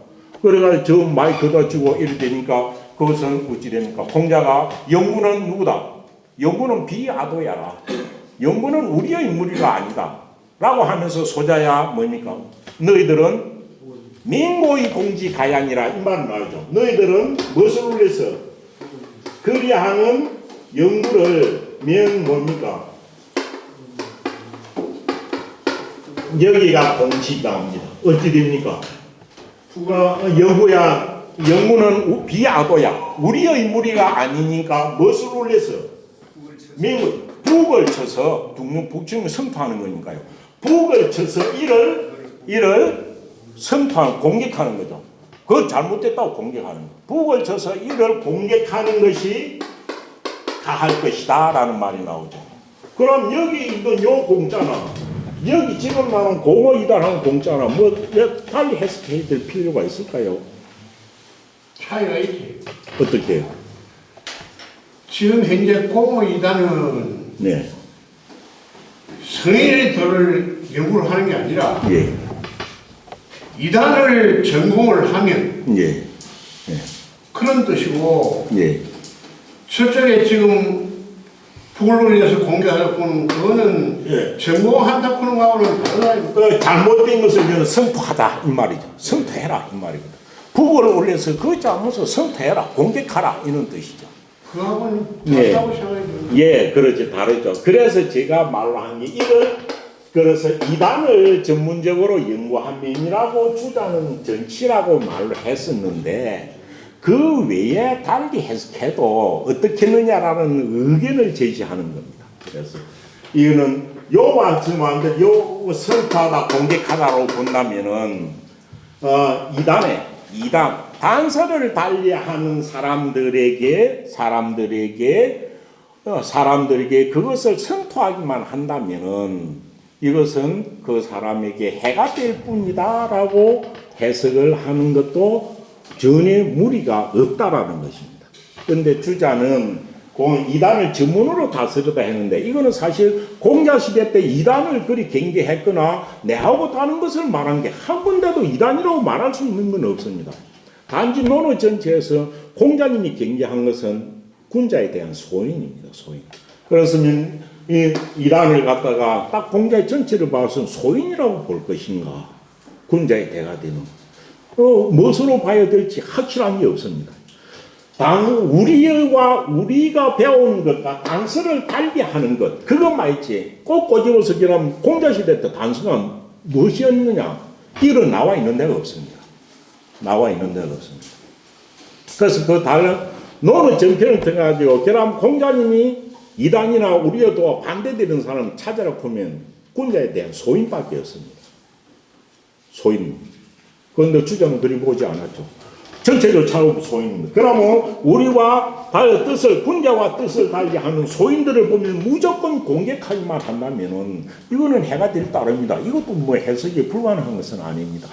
그래가지고 더 많이 걷어주고 이래 되니까 그것은 어찌 됩니까? 공자가 영구는 누구다? 영구는 비아도야라. 영구는 우리의 인물이가 아니다. 라고 하면서 소자야 뭡니까? 너희들은 맹고의 공지 가양이라 이 말은 나오죠. 너희들은 무엇을 올려서 그리하는 영구를 뭡니까? 여기가 공지 나옵니다. 어찌 됩니까? 영구는 비아도야. 우리의 인물이가 아니니까 무엇을 올려서 북을 쳐서 북중을 성토하는 거니까요. 북을 쳐서 이를 성토하는 공격하는 거죠. 그거 잘못됐다고 공격하는 거예요. 북을 쳐서 이를 공격하는 것이 다할 것이다 라는 말이 나오죠. 그럼 여기 있는 요 공자나 여기 지금 나온 공어이다라는 공자나 뭐 달리 해석해야 될 필요가 있을까요? 차이가 있지. 어떻게 해요? 지금 현재 공어이다는 네. 성인의 도를 연구를 하는 게 아니라 예. 이단을 전공을 하면 예. 그런 뜻이고 예. 저쪽에 지금 북을 올려서 공개하려고는 그거는 예. 전공한다고 하는 거하고는 다르다. 잘못된 것을 저는 성토하다 이 말이죠. 성토해라 이 말이거든. 북을 올려서 그 잘못을 성토해라 공격하라 이런 뜻이죠. 그거하고는 예. 다르다고 생각이 듭니다. 예, 그렇지 다르죠. 그래서 제가 말로 한 게 이걸 그래서 이단을 전문적으로 연구한 면이라고 주장은 전치라고 말로 했었는데 그 외에 달리 해석해도 어떻겠느냐라는 의견을 제시하는 겁니다. 그래서 이거는 요 말씀한데 요 성토하다 공격하다로 본다면은 이단 단서를 달리하는 사람들에게 그것을 성토하기만 한다면은 이것은 그 사람에게 해가 될 뿐이다라고 해석을 하는 것도 전혀 무리가 없다라는 것입니다. 그런데 주자는 이단을 전문으로 다스리다 했는데 이거는 사실 공자 시대 때 이단을 그리 경계했거나 내하고 다른 것을 말한 게 한 군데도 이단이라고 말할 수 있는 건 없습니다. 단지 논어 전체에서 공자님이 경계한 것은 군자에 대한 소인입니다. 소인. 그렇으면 이 이단을 갖다가 딱 공자의 전체를 봐서 소인이라고 볼 것인가? 군자의 대가 되는 무엇으로 봐야 될지 확실한 게 없습니다. 우리가 배우는 것과 단서를 달리하는 것 그것만 있지 꼭 꼬집어서 그러면 공자시대 때 단서가 무엇이었느냐 이런 나와 있는 데가 없습니다. 그래서 그 다른 논의 전편을 통해가지고 그럼 공자님이 이단이나 우리여도 반대되는 사람 찾아라 보면 군자에 대한 소인밖에 없습니다. 소인. 그런데 주장은 그리 보지 않았죠. 전체적으로 차고 소인입니다. 그러면 우리와 군자와 뜻을 달리하는 소인들을 보면 무조건 공격하기만 한다면은 이거는 해가 될 따릅니다. 이것도 뭐 해석이 불가능한 것은 아닙니다.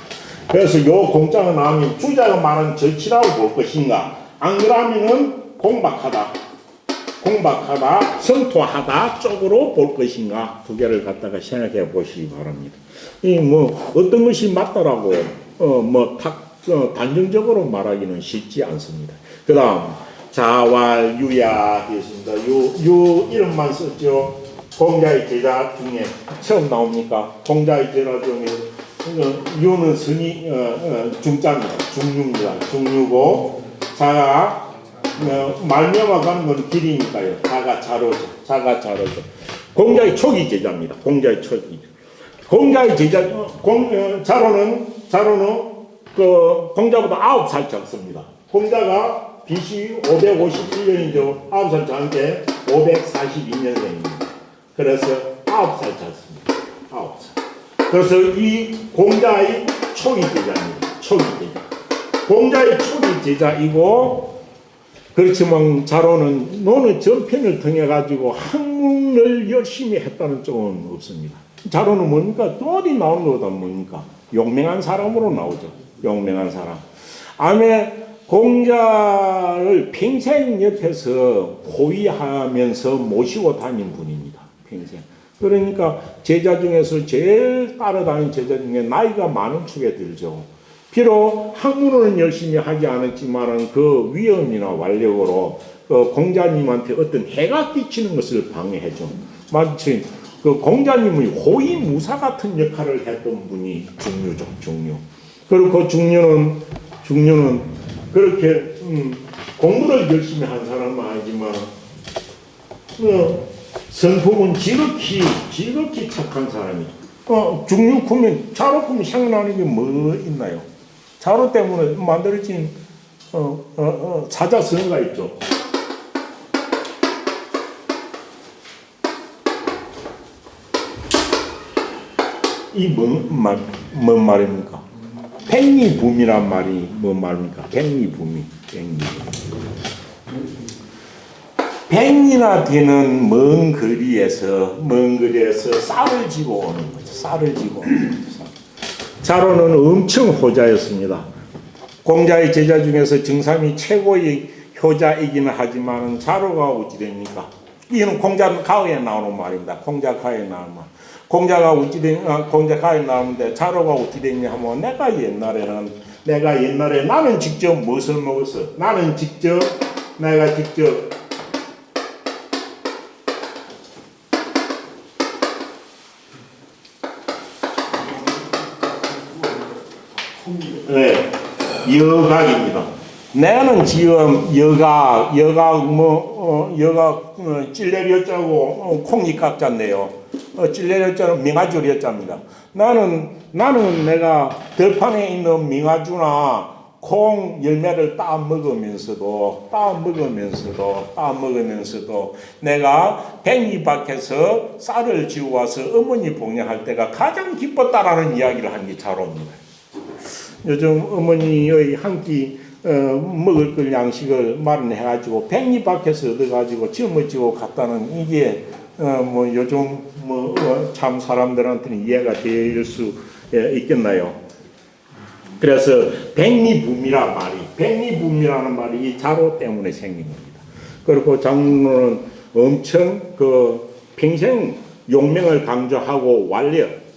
그래서 요 공자가 나오면 주자가 말한 절치라고 볼 것인가? 안 그러면은 공박하다, 성토하다 쪽으로 볼 것인가? 두 개를 갖다가 생각해 보시기 바랍니다. 이 뭐 어떤 것이 맞다라고 단정적으로 말하기는 쉽지 않습니다. 그 다음 자왈유야 있습니다. 유 이름만 썼죠. 공자의 제자 중에 처음 나옵니까? 공자의 제자 중에 유는 성이 중자입니다. 중유고 자가 말미암아 가는 건 길이니까요. 자가 자로죠. 공자의 초기 제자입니다. 공자의 제자 자로는 그 공자보다 9살 작습니다. 공자가 BC 551년이죠. 9살 작은 게 542년생입니다. 그래서 9살 작습니다. 9살. 그래서 이 공자의 초기 제자입니다. 공자의 초기 제자이고 그렇지만 자로는 논의 전편을 통해 가지고 학문을 열심히 했다는 쪽은 없습니다. 자로는 뭡니까? 어디 나오는 것보다 뭡니까? 용맹한 사람으로 나오죠. 용맹한 사람. 공자를 평생 옆에서 호위하면서 모시고 다닌 분입니다. 평생. 그러니까 제자 중에서 제일 따라다닌 제자 중에 나이가 많은 축에 들죠. 비록 학문은 열심히 하지 않았지만 그 위엄이나 완력으로 그 공자님한테 어떤 해가 끼치는 것을 방해해줘. 마치 그 공자님의 호위무사 같은 역할을 했던 분이 중류죠. 중류. 그리고 그 중류는 그렇게 공부를 열심히 한 사람은 아니지만 성품은 지극히 착한 사람이. 중류 구면 자로 구면 생각나는 게 뭐 있나요? 자로 때문에 만들어진 사자성어가 있죠. 이 뭔 말입니까? 백리붐이란 말이 뭔 말입니까? 백리붐이. 백리나 되는 먼 거리에서 쌀을 지고 오는 거죠. 쌀을 지고 오는 거죠. 자로는 엄청 효자였습니다. 공자의 제자 중에서 정삼이 최고의 효자이기는 하지만 자로가 어찌 됩니까? 이는 공자 가에 나오는 말입니다. 공자 가에 나오는 말. 공자 가에 나오는데 자로가 어찌 됐냐 하면 내가 옛날에 나는 직접 무엇을 먹었어? 내가 직접 네, 여각입니다. 나는 지금 여각 찔레리였자고 콩잎깍자인데요. 찔레리였자는 미가줄이었자입니다. 나는 내가 들판에 있는 미가주나 콩 열매를 따 먹으면서도 내가 백리 밖에서 쌀을 지어와서 어머니 봉양할 때가 가장 기뻤다라는 이야기를 한 게 자로입니다. 요즘 어머니의 한 끼 먹을 걸 양식을 마련해가지고 백리 밖에서 얻어가지고 짊어지고 갔다는 이게 뭐 요즘 참 사람들한테는 이해가 될 수 있겠나요? 그래서 백리붐이라는 말이 이 자로 때문에 생긴 겁니다. 그리고 장로는 엄청 평생 용맹을 강조하고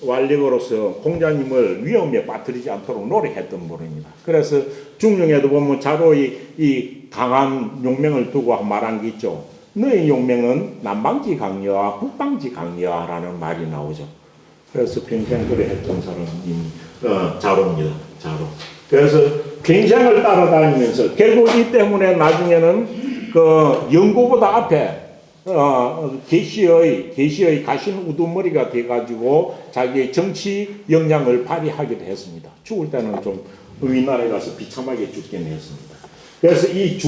완력으로서 공자님을 위험에 빠뜨리지 않도록 노력했던 분입니다. 그래서 중령에도 보면 자로의 이 강한 용맹을 두고 말한 게 있죠. 너의 용맹은 남방지 강여와 북방지 강여라는 말이 나오죠. 그래서 평생 그래 했던 사람이 자로입니다. 자로. 그래서 평생을 따라다니면서 결국 이 때문에 나중에는 그 영고보다 앞에 계시의 가신 우두머리가 돼가지고 자기의 정치 역량을 발휘하기도 했습니다. 죽을 때는 좀 위나라에 가서 비참하게 죽긴 했습니다. 그래서 이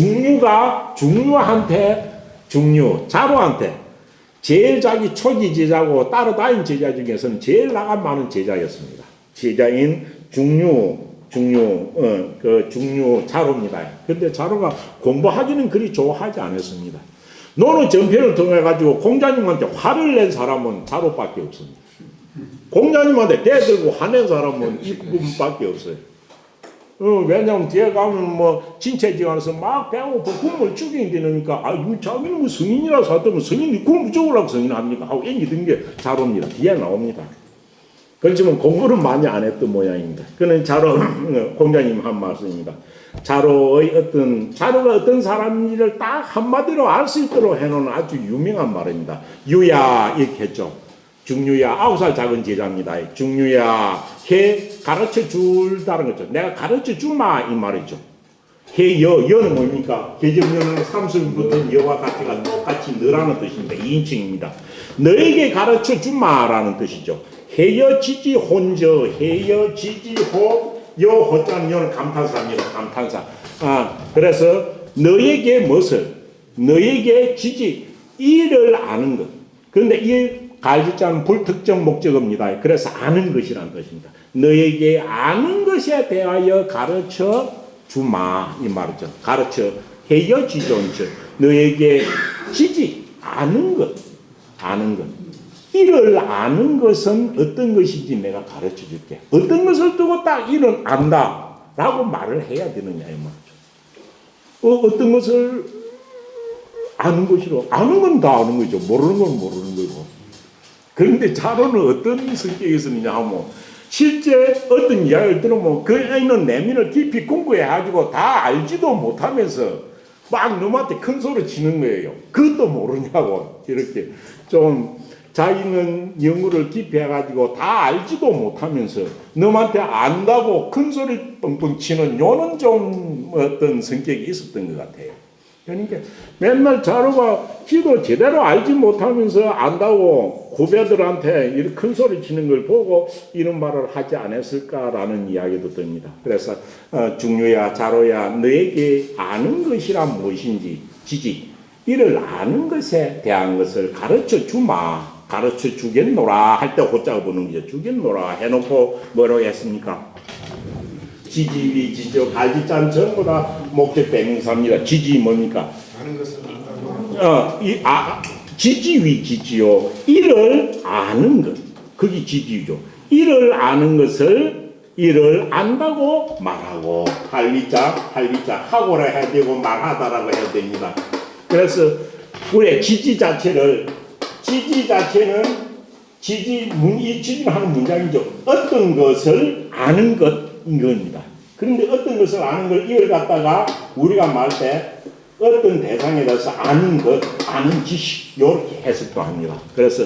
자로한테 제일 자기 초기 제자고 따라다닌 제자 중에서는 제일 나간 많은 제자였습니다. 제자인 중류 자로입니다. 근데 자로가 공부하기는 그리 좋아하지 않았습니다. 노는 전편을 통해 가지고 공자님한테 화를 낸 사람은 자로밖에 없습니다. 공자님한테 대들고 화낸 사람은 이 부분밖에 없어요. 왜냐하면 뒤에 가면 진체지간에서 막 배고파 굶을 죽이는 데니까 자기는 성인이라서 하더면 성인이 굶을 죽으려고 성인합니까? 하고 애기던 게 자로입니다. 뒤에 나옵니다. 그렇지만 공부는 많이 안 했던 모양입니다. 그는 자로 공자님 한 말씀입니다. 자로가 어떤 사람인지를 딱 한마디로 알 수 있도록 해놓은 아주 유명한 말입니다. 유야 이렇게 했죠. 중유야 9살 작은 제자입니다. 중유야 해 가르쳐 줄다는 거죠. 내가 가르쳐 주마 이 말이죠. 여는 뭡니까? 개정여는 삼수를 붙은 여와 같이가 똑같이 너라는 뜻입니다. 2인칭입니다. 너에게 가르쳐 주마라는 뜻이죠. 해여 지지 혼저 해여 지지 호자는 여는 감탄사입니다. 감탄사. 그래서 너에게 너에게 지지 이를 아는 것. 그런데 이 갈지자는 불특정 목적어입니다. 그래서 아는 것이라는 뜻입니다. 너에게 아는 것에 대하여 가르쳐 주마 이 말이죠. 가르쳐 해여 지존저 너에게 지지 아는 것. 이를 아는 것은 어떤 것인지 내가 가르쳐 줄게. 어떤 것을 두고 딱 이를 안다 라고 말을 해야 되느냐 이 말이죠. 어떤 것을 아는 것이로, 아는 건 다 아는 거죠. 모르는 건 모르는 거고. 그런데 자로는 어떤 성격이 있느냐 하면, 실제 어떤 이야기를 들으면 그 있는 내면을 깊이 공부해가지고 다 알지도 못하면서 막 너한테 큰 소리 치는 거예요. 그것도 모르냐고. 이렇게 좀 자기는 영어를 깊이 해가지고 다 알지도 못하면서 너한테 안다고 큰 소리 뻥뻥 치는 요는 좀 어떤 성격이 있었던 것 같아요. 그러니까 맨날 자로가 지도 제대로 알지 못하면서 안다고 후배들한테 이렇게 큰 소리 치는 걸 보고 이런 말을 하지 않았을까라는 이야기도 듭니다. 그래서 중요야 자로야 너에게 아는 것이란 무엇인지 지지 이를 아는 것에 대한 것을 가르쳐 주마. 가르쳐 주겠노라 할 때 호자가 보는 거죠. 주겠노라 해놓고 뭐라고 했습니까? 지지위 지죠. 갈지짠 전부 다 목적 대명사입니다. 지지 뭡니까? 아는 것은 안다고. 지지위 지지요. 이를 아는 것. 그게 지지죠. 이를 아는 것을 이를 안다고 말하고 할리자 하고라 해야 되고 말하다라고 해야 됩니다. 그래서 우리 지지 자체는 이 지지하는 문장이죠. 어떤 것을 아는 것인 겁니다. 그런데 어떤 것을 아는 걸 이걸 갖다가 우리가 말할 때 어떤 대상에 대해서 아는 것, 아는 지식 이렇게 해석도 합니다. 그래서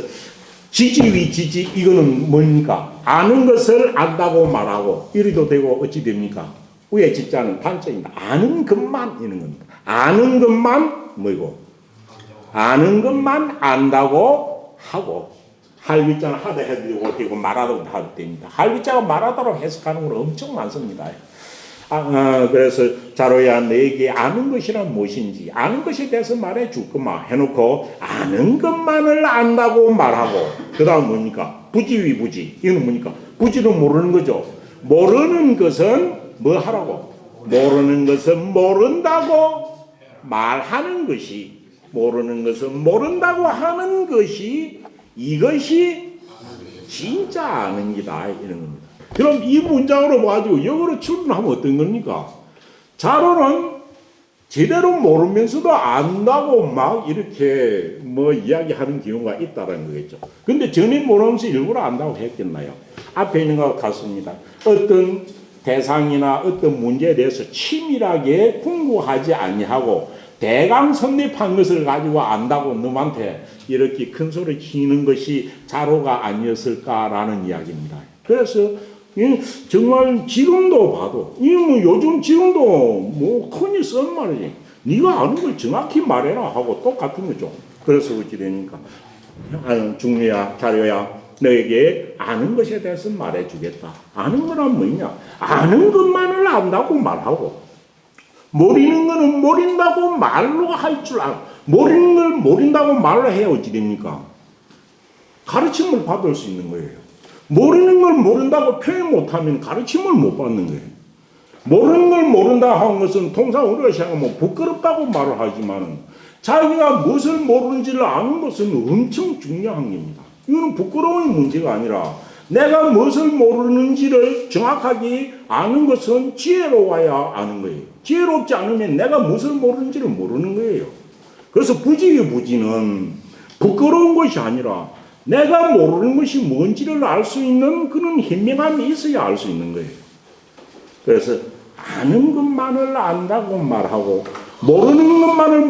지지위 지지 이거는 뭡니까? 아는 것을 안다고 말하고 이래도 되고 어찌 됩니까? 위에 지자는 단자입니다. 아는 것만 이런 겁니다. 아는 것만 뭐고? 아는 것만 안다고 하고 할위자는 하다 해도 되고 말하다고 해도 됩니다. 할위자가 말하다로 해석하는 건 엄청 많습니다. 그래서 자로야 너에게 아는 것이란 무엇인지 아는 것에 대해서 말해 줄 것만 해놓고 아는 것만을 안다고 말하고 그 다음 뭡니까? 부지위 부지 이건 뭡니까? 부지는 모르는 거죠. 모르는 것은 뭐 하라고? 모르는 것은 모른다고 말하는 것이 모르는 것은 모른다고 하는 것이 이것이 진짜 아는 기다 이런 겁니다. 그럼 이 문장으로 가지고 영어로 출근하면 어떤 겁니까? 자로는 제대로 모르면서도 안다고 막 이렇게 뭐 이야기하는 경우가 있다는 거겠죠. 근데 전혀 모르면서 일부러 안다고 했겠나요? 앞에 있는 것 같습니다. 어떤 대상이나 어떤 문제에 대해서 치밀하게 공부하지 아니하고 대강 선립한 것을 가지고 안다고 너한테 이렇게 큰 소리 치는 것이 자로가 아니었을까라는 이야기입니다. 그래서 정말 지금도 봐도 뭐 요즘 지금도 뭐 흔히 쓴 말이지. 네가 아는 걸 정확히 말해라 하고 똑같은 거죠. 그래서 어찌 되니까 중요야 자료야 너에게 아는 것에 대해서 말해주겠다. 아는 거란 뭐냐? 아는 것만을 안다고 말하고 모르는 거는 모른다고 말로 할 줄 알아. 모르는 걸 모른다고 말로 해야 어찌 됩니까? 가르침을 받을 수 있는 거예요. 모르는 걸 모른다고 표현 못하면 가르침을 못 받는 거예요. 모르는 걸 모른다 하는 것은 통상 우리가 생각하면 부끄럽다고 말을 하지만 자기가 무엇을 모르는지를 아는 것은 엄청 중요한 겁니다. 이거는 부끄러움의 문제가 아니라 내가 무엇을 모르는지를 정확하게 아는 것은 지혜로워야 아는 거예요. 지혜롭지 않으면 내가 무엇을 모르는지를 모르는 거예요. 그래서 부지의 부지는 부끄러운 것이 아니라 내가 모르는 것이 뭔지를 알 수 있는 그런 현명함이 있어야 알 수 있는 거예요. 그래서 아는 것만을 안다고 말하고 모르는 것만을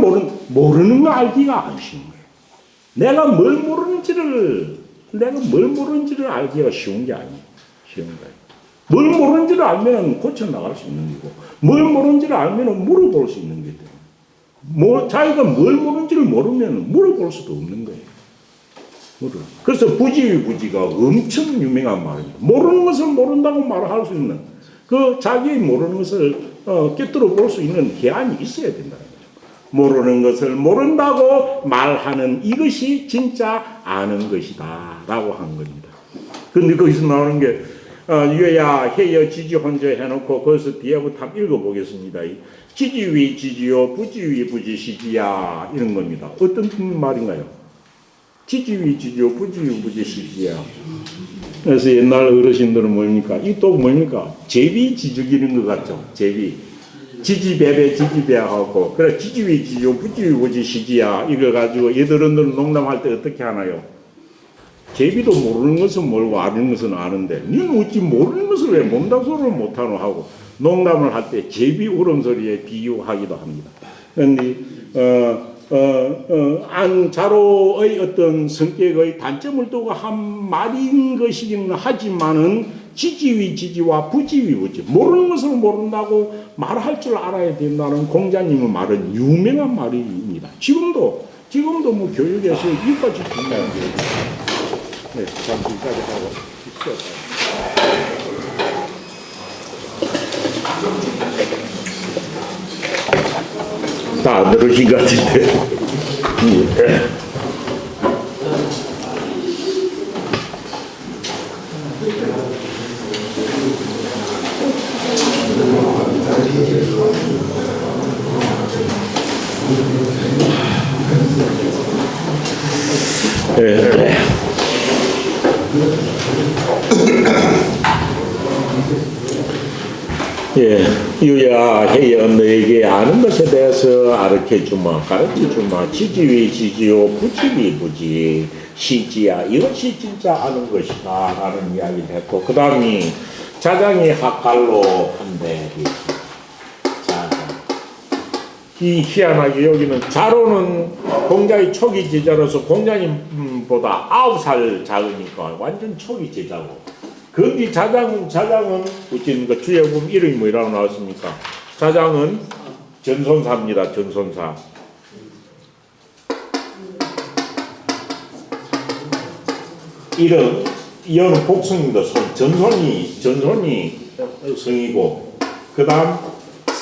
모르는 거 알기가 안 쉬운 거예요. 내가 뭘 모르는지를 알기가 쉬운 게 아니에요. 쉬운 거예요. 뭘 모르는지를 알면 고쳐 나갈 수 있는 거고, 뭘 모르는지를 알면 물어볼 수 있는 거예요. 자기가 뭘 모르는지를 모르면 물어볼 수도 없는 거예요. 그래서 부지가 엄청 유명한 말입니다. 모르는 것을 모른다고 말할 수 있는 그 자기 모르는 것을 꿰뚫어 볼 수 있는 계안이 있어야 된다는 거죠. 모르는 것을 모른다고 말하는 이것이 진짜 아는 것이다 라고 한 겁니다. 근데 거기서 나오는 게 유야 해여 지지 혼자 해놓고 거기서 뒤에부터 한번 읽어보겠습니다. 지지위 지지요 부지위 부지시지야 이런 겁니다. 어떤 말인가요? 지지위 지지요 부지위 부지시지야. 그래서 옛날 어르신들은 뭡니까? 이 또 뭡니까? 제비 지죽이는 것 같죠? 제비. 지지배배 지지배하고 그래 지지위 지지요 부지위 부지 시지야 이걸 가지고 얘들은 농담할 때 어떻게 하나요? 제비도 모르는 것은 모르고 아는 것은 아는데 니는 어찌 모르는 것을 왜 몸담소를 못하노 하고 농담을 할 때 제비 울음소리에 비유하기도 합니다. 그런데 안자로의 어떤 성격의 단점을 두고 한 말인 것이기는 하지만은 지지위 지지와 부지위 부지 모르는 것을 모른다고 말할 줄 알아야 된다는 공자님의 말은 유명한 말입니다. 지금도 뭐 교육에서 이까지 중요한 게 네, 잠시까지 하고 다 들으신 것 같은데. 예, 유야 해여 너에게 아는 것에 대해서 가르쳐주마 가르쳐주마 지지위 지지요 부지위 부지 시지야 이것이 진짜 아는 것이다 라는 이야기를 했고 그 다음이 자장이 학갈로 한대 자장 이 희한하게 여기는 자로는 공자의 초기 제자로서 공자님보다 9살 작으니까 완전 초기 제자고 근데 자장은 어찌니까 주에 보면 이름이 뭐라고 나왔습니까? 자장은 전손사입니다. 전손사. 이어는 복성입니다. 전손이 성이고 그 다음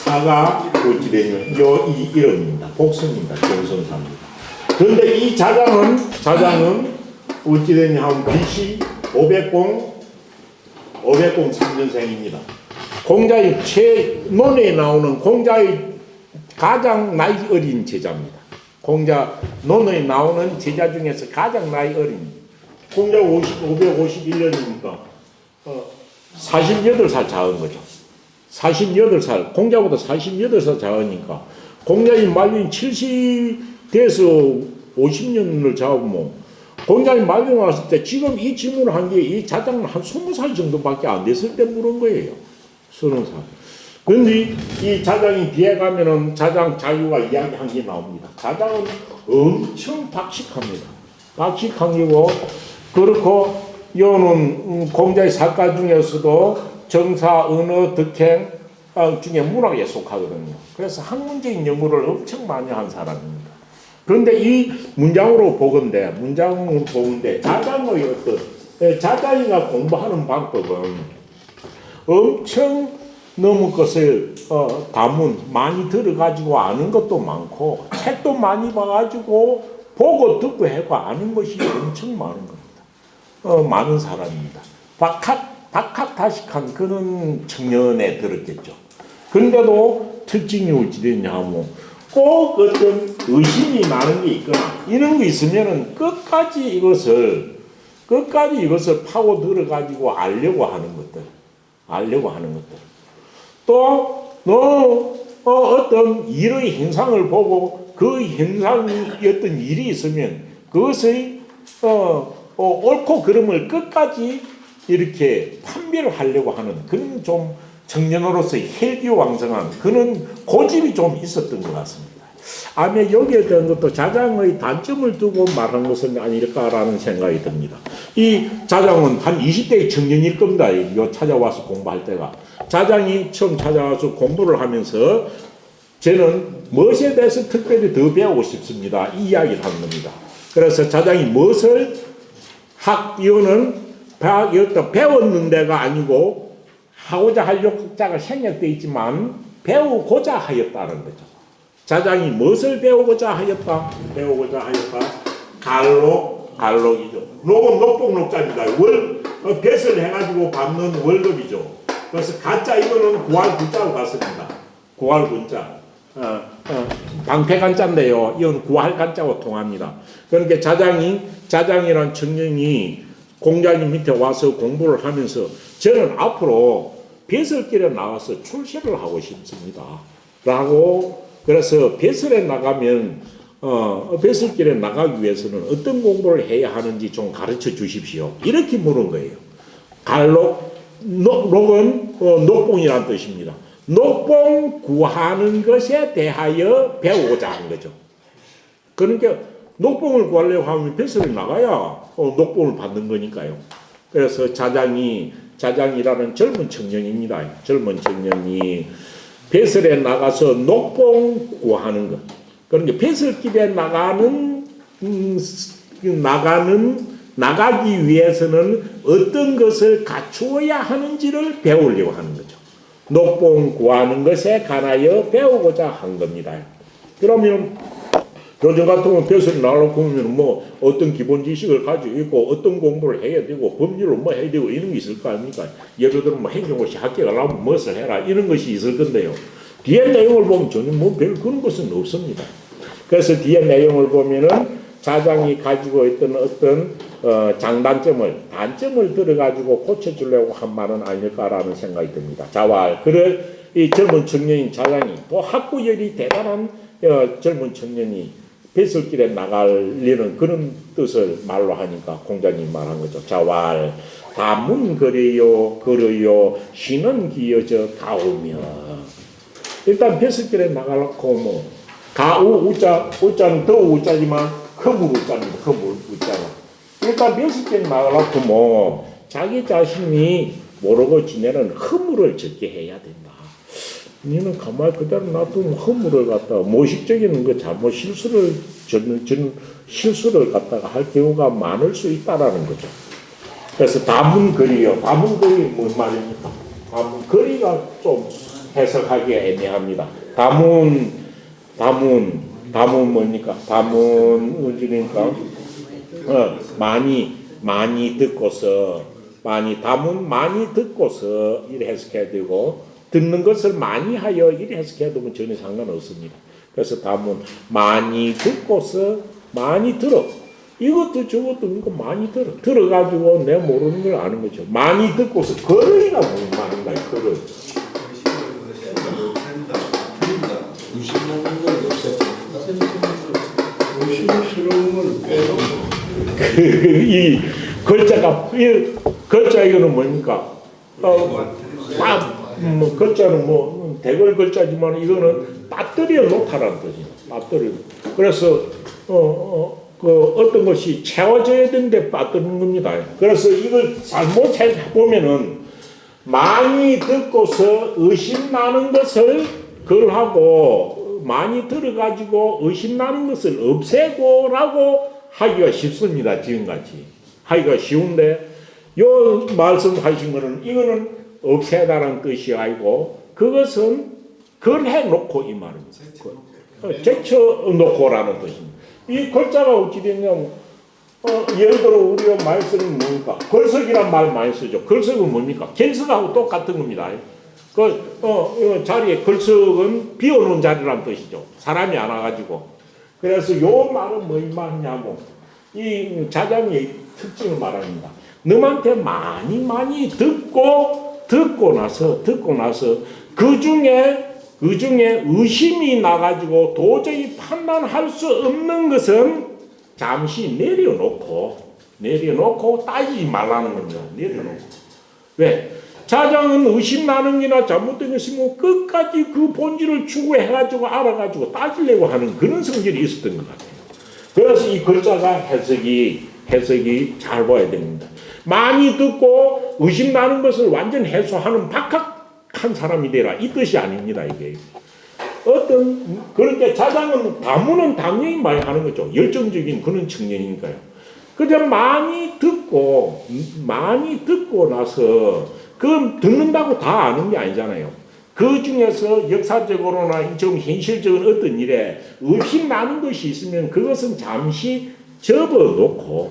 사가 어찌 되면 이 이름입니다. 복성입니다. 전손사입니다. 그런데 이 자장은 어찌 되냐 하면 BC 503년생입니다. 공자의 논에 나오는 공자의 가장 나이 어린 제자입니다. 공자 논에 나오는 제자 중에서 가장 나이 어린 공자 551년이니까 48살 작은 거죠. 48살 공자보다 48살 작으니까 공자의 말년 70 돼서 50년을 잡으면 공자님 말씀 왔을 때 지금 이 질문을 한 게 이 자장은 한 20살 정도밖에 안 됐을 때 물은 거예요. 30살. 그런데 이 자장이 뒤에 가면은 자장 자유가 이야기한 게 나옵니다. 자장은 엄청 박식합니다. 박식한 게고 그렇고 여는 공자의 작가 중에서도 정사, 언어, 덕행 중에 문학에 속하거든요. 그래서 학문적인 연구를 엄청 많이 한 사람입니다. 그런데 이 문장으로 보건대 자장의 어떤 자장이가 공부하는 방법은 엄청 너무 것을 다문 많이 들어가지고 아는 것도 많고 책도 많이 봐가지고 보고 듣고 해고 아는 것이 엄청 많은 겁니다. 많은 사람입니다. 박학다식한 그런 청년에 들었겠죠. 그런데도 특징이 어찌 됐냐 하면 꼭 어떤 의심이 나는 게 있거나 이런 게 있으면은 끝까지 이것을 파고 들어가지고 알려고 하는 것들. 또 어떤 일의 현상을 보고 그 현상이 어떤 일이 있으면 그것의 옳고 그름을 끝까지 이렇게 판별을 하려고 하는 그런 좀 청년으로서의 혈기왕성한 그런 고집이 좀 있었던 것 같습니다. 아마 여기에 대한 것도 자장의 단점을 두고 말한 것은 아닐까라는 생각이 듭니다. 이 자장은 한 20대의 청년일 겁니다. 요 찾아와서 공부할 때가. 자장이 처음 찾아와서 공부를 하면서 저는 무엇에 대해서 특별히 더 배우고 싶습니다. 이 이야기를 하는 겁니다. 그래서 자장이 무엇을 이거는 배웠는 데가 아니고 하고자 할 욕자가 생략되어 있지만 배우고자 하였다는 거죠. 자장이 무엇을 배우고자 하였다? 갈록이죠. 녹은 녹복록자입니다. 뱃을 해가지고 받는 월급이죠. 그래서 가짜 이거는 구할군자로 갔습니다. 구할군자. 방패간자인데요. 이건 구할간자와 통합니다. 그러니까 자장이란 청년이 공자님 밑에 와서 공부를 하면서 저는 앞으로 배설길에 나와서 출세를 하고 싶습니다. 라고 그래서 배설에 나가면 배설길에 나가기 위해서는 어떤 공부를 해야 하는지 좀 가르쳐 주십시오. 이렇게 물은 거예요. 갈록 녹은 녹봉이라는 뜻입니다. 녹봉 구하는 것에 대하여 배우고자 하는 거죠. 그러니까 녹봉을 구하려고 하면 배설에 나가야 녹봉을 받는 거니까요. 그래서 자장이라는 젊은 청년입니다. 젊은 청년이 배설에 나가서 녹봉 구하는 것. 그러니까 배설길에 나가기 위해서는 어떤 것을 갖추어야 하는지를 배우려고 하는 거죠. 녹봉 구하는 것에 관하여 배우고자 한 겁니다. 그러면 요즘 같은 경우는 배설에 나가려고 하면 뭐 어떤 기본 지식을 가지고 있고 어떤 공부를 해야 되고 법률을 뭐 해야 되고 이런 게 있을 거 아닙니까? 예를 들어 뭐 행정고시 합격하려면 무엇을 해라 이런 것이 있을 건데요. 뒤에 내용을 보면 전혀 뭐 별 그런 것은 없습니다. 그래서 뒤에 내용을 보면은 자장이 가지고 있던 어떤 단점을 들어가지고 고쳐주려고 한 말은 아닐까라는 생각이 듭니다. 자활. 이 젊은 청년인 자장이 또 학구열이 대단한 젊은 청년이 배설길에 나가려는 그런 뜻을 말로 하니까 공자님 말한 거죠. 자활. 다문 걸어요 쉬는 기어져 가오며. 일단 배설길에 나가려고 뭐 가우 우자는 더 우자지만 허물 우자입니다. 허물 우자가. 일단 배설길에 나가려고 뭐 자기 자신이 모르고 지내는 허물을 적게 해야 된다. 니는 가만히 그대로 놔두면 허물을 갖다가 모식적인 그 잘못 실수를 갖다가 할 경우가 많을 수 있다라는 거죠. 그래서 다문거리요. 다문거리 뭔 말입니까? 다문거리가 좀 해석하기가 애매합니다. 다문 뭡니까? 다문 그러니까 많이 듣고서 다문 많이 듣고서 이래 해석해야 되고 듣는 것을 많이 하여 이래 해석해야 되면 전혀 상관없습니다. 그래서 다문 많이 듣고서 많이 들어. 이것도 저것도 그러니까 많이 들어가지고 내가 모르는 걸 아는 거죠. 많이 듣고서 걸으니까 무슨 말인가요? 걸어. 이 글자 이거는 뭡니까? 글자는 뭐 대걸 글자지만 이거는 빠뜨려 놓다라는 뜻이에요. 빠뜨려. 그래서 어떤 것이 채워져야 되는데 빠뜨리는 겁니다. 그래서 이걸 잘못 보면은 많이 듣고서 의심나는 것을 그걸하고 많이 들어가지고 의심나는 것을 없애고라고 하기가 쉽습니다. 지금같이 하기가 쉬운데 요 말씀하신 거는 이거는 없애다라는 뜻이 아니고 그것은 그걸 해놓고 이 말입니다. 제쳐놓고라는 뜻입니다. 이 글자가 어찌 됐냐면 예를 들어 우리가 많이 쓰는 뭡니까? 걸석이란 말 많이 쓰죠. 걸석은 뭡니까? 갤석하고 똑같은 겁니다. 자리에 걸석은 비워놓은 자리란 뜻이죠. 사람이 안 와가지고. 그래서 요 말은 뭐 말이냐고 이 자장의 특징을 말합니다. 너한테 많이 듣고 나서 그 중에 의심이 나가지고 도저히 판단할 수 없는 것은 잠시 내려놓고 따지지 말라는 겁니다. 내려놓고. 왜? 자장은 의심나는 게나 잘못된 것이면 끝까지 그 본질을 추구해가지고 알아가지고 따지려고 하는 그런 성질이 있었던 것 같아요. 그래서 이 글자가 해석이 잘 봐야 됩니다. 많이 듣고 의심나는 것을 완전 해소하는 박학한 사람이 되라. 이 뜻이 아닙니다, 이게. 그러니까 자장은 다문은 당연히 많이 하는 거죠. 열정적인 그런 청년이니까요. 그냥 많이 듣고 나서, 그 듣는다고 다 아는 게 아니잖아요. 그 중에서 역사적으로나 좀 현실적인 어떤 일에 의심나는 것이 있으면 그것은 잠시 접어놓고,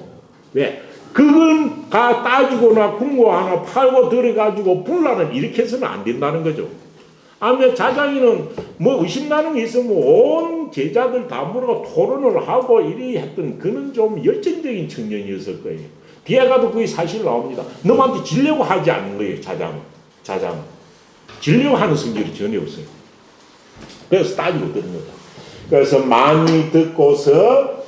왜? 그걸 다 따지거나 궁고하나 팔고 들어가지고 분란을 일으켜서는 안 된다는 거죠. 아무튼 자장이는 뭐 의심나는 게 있으면 온 제자들 다 모르고 토론을 하고 이리 했던 그는 좀 열정적인 청년이었을 거예요. 뒤에 가도 그게 사실 나옵니다. 너한테 지려고 하지 않는 거예요. 자장. 지려고 하는 성질이 전혀 없어요. 그래서 따지고 들은 거다. 그래서 많이 듣고서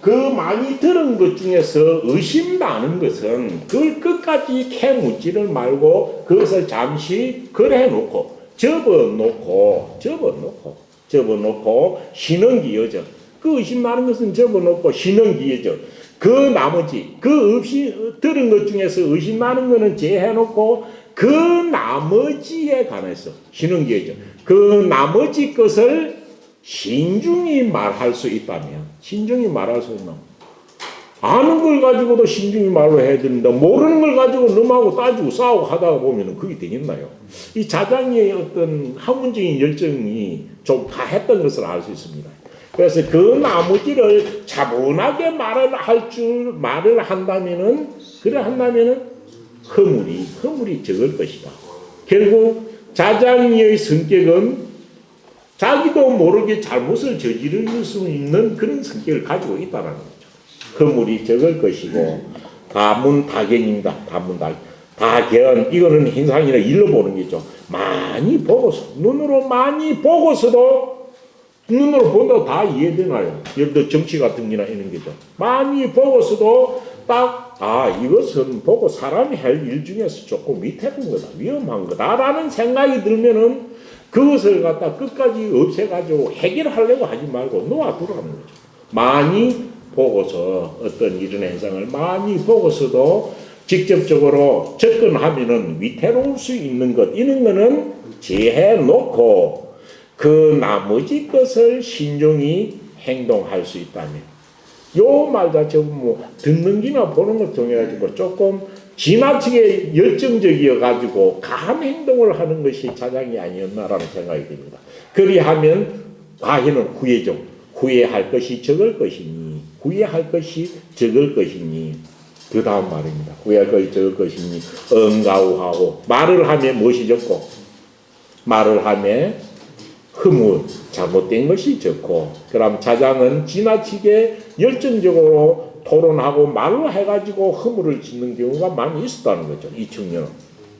그 많이 들은 것 중에서 의심나는 것은 그걸 끝까지 캐묻지를 말고 그것을 잠시 그래놓고 접어놓고 쉬는 기여죠. 그 의심나는 것은 접어놓고 쉬는 기여죠. 그 나머지 그 없이 들은 것 중에서 의심나는 것은 제해놓고 그 나머지에 관해서 쉬는 기여죠. 그 나머지 것을 신중히 말할 수 있다면, 신중히 말할 수 있나? 아는 걸 가지고도 신중히 말로 해야 된다. 모르는 걸 가지고 넘하고 따지고 싸우고 하다가 보면 그게 되겠나요? 이 자장의 어떤 학문적인 열정이 좀 가했던 것을 알 수 있습니다. 그래서 그 나머지를 차분하게 말을 한다면은, 허물이 적을 것이다. 결국 자장의 성격은 자기도 모르게 잘못을 저지를 수 있는 그런 성격을 가지고 있다는 거죠. 허물이 적을 것이고, 다문다견입니다. 다견, 이거는 hin상이나 일로 보는 거죠. 많이 보고서, 눈으로 많이 보고서도, 눈으로 본다고 다 이해되나요? 예를 들어 정치 같은 게나 이런 거죠. 많이 보고서도 이것은 보고 사람이 할 일 중에서 조금 위태로운 거다, 위험한 거다라는 생각이 들면은 그것을 갖다 끝까지 없애가지고 해결하려고 하지 말고 놓아두라는 거죠. 많이 보고서 어떤 이런 현상을 많이 보고서도 직접적으로 접근하면은 위태로울 수 있는 것, 이런 거는 제해놓고 그 나머지 것을 신중히 행동할 수 있다면, 요 말 자체 듣는 기나 보는 것 통해가지고 조금 지나치게 열정적이어가지고 감 행동을 하는 것이 자장이 아니었나라는 생각이 듭니다. 그리하면 과연 후회죠. 후회할 것이 적을 것이니, 그 다음 말입니다. 후회할 것이 적을 것이니 응가우하고, 말을 하면 무엇이 적고, 말을 하면 허물, 잘못된 것이 적고, 그럼 자장은 지나치게 열정적으로 토론하고 말로 해가지고 허물을 짓는 경우가 많이 있었다는 거죠. 이 청년은.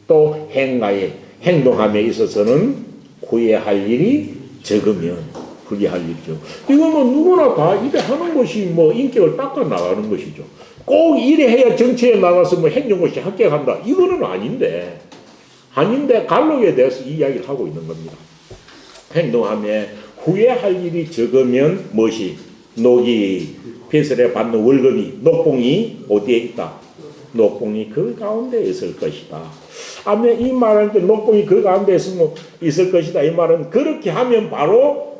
또 행동함에 있어서는 후회할 일이 적으면 후회할 일이죠. 이거는 누구나 다 이래 하는 것이 인격을 닦아 나가는 것이죠. 꼭 이래 해야 정치에 나가서 행정고시 합격한다, 이거는 아닌데 갈록에 대해서 이야기를 하고 있는 겁니다. 행동함에 후회할 일이 적으면 무엇이? 녹이 폐설에 받는 월급이, 녹봉이 어디에 있다? 녹봉이 그 가운데 있을 것이다. 아마 이 말은 녹봉이 그 가운데 있을 것이다. 이 말은 그렇게 하면 바로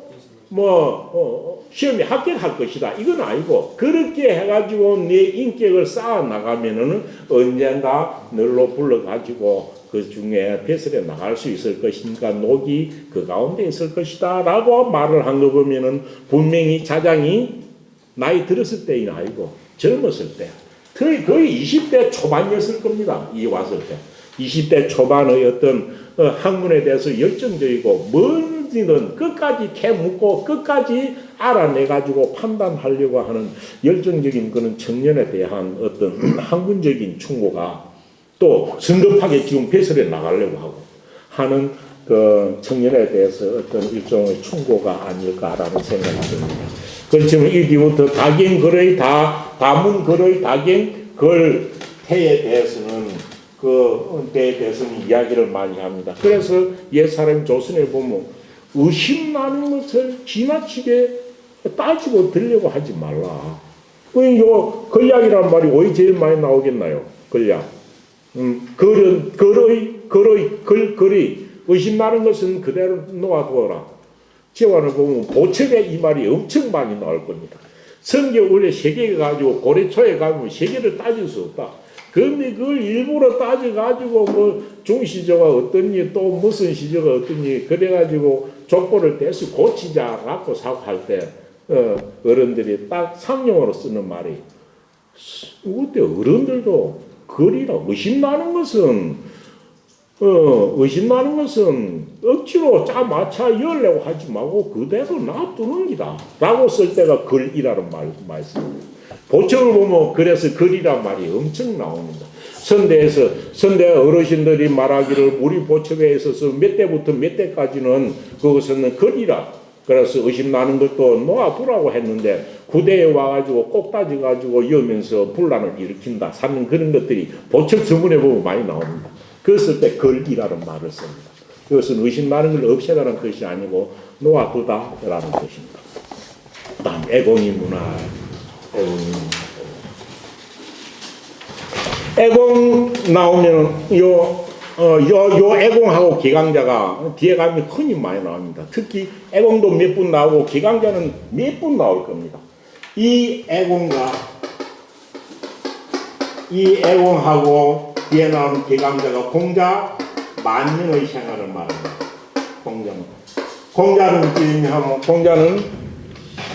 시험에 합격할 것이다, 이건 아니고, 그렇게 해가지고 내 인격을 쌓아 나가면은 언젠가 늘로 불러가지고 그 중에 폐설에 나갈 수 있을 것이니까 녹이 그 가운데 있을 것이다 라고 말을 한 거 보면은 분명히 자장이 나이 들었을 때는 아니고 젊었을 때, 거의 20대 초반이었을 겁니다. 이 왔을 때 20대 초반의 어떤 학문에 대해서 열정적이고 뭔지는 끝까지 캐묻고 끝까지 알아내가지고 판단하려고 하는 열정적인 그런 청년에 대한 어떤 학문적인 충고가, 또 성급하게 지금 폐설에 나가려고 하고 하는 그 청년에 대해서 어떤 일종의 충고가 아닐까라는 생각이 듭니다. 그렇지만 이뒤부터 다경걸의 다문걸의 다경걸 태에 대해서는 때에 대해서는 이야기를 많이 합니다. 그래서 옛사람 조선에 보면 의심나는 것을 지나치게 따지고 들려고 하지 말라. 요 걸약이란 말이 왜 제일 많이 나오겠나요? 걸약. 걸의 의심나는 것은 그대로 놓아두어라. 지화를 보면 보첩에 이 말이 엄청 많이 나올 겁니다. 성경 원래 세계가 가지고 고래초에 가면 세계를 따질 수 없다. 그런데 그걸 일부러 따져가지고 중시조가 어떠니 또 무슨 시조가 어떠니 그래가지고 족보를 대수 고치자 갖고 사고할 때 어른들이 딱 상용어로 쓰는 말이, 그때 어른들도 거리라 의심나는 것은 억지로 짜맞춰 열려고 하지 말고 그대로 놔두는 기다 라고 쓸 때가 걸이라는 말씀입니다. 보청을 보면 그래서 걸이란 말이 엄청 나옵니다. 선대 어르신들이 말하기를 우리 보첩에 있어서 몇 대부터 몇 대까지는 그것은 거리라. 그래서 의심나는 것도 놓아두라고 했는데 구대에 와가지고 꼭 따져가지고 여면서 분란을 일으킨다. 사는 그런 것들이 보첩 서문에 보면 많이 나옵니다. 그랬을 때 걸이라는 말을 씁니다. 그것은 의심나는 걸 없애라는 것이 아니고 놓아두다라는 것입니다. 그 다음 애공이 문화. 애공 나오면 요 애공하고 기강자가 뒤에 가면 흔히 많이 나옵니다. 특히 애공도 몇 분 나오고 기강자는 몇 분 나올 겁니다. 이 애공하고 뒤에 나오는 기강자가 공자 만년의 생활을 말합니다. 공자는 어찌되냐면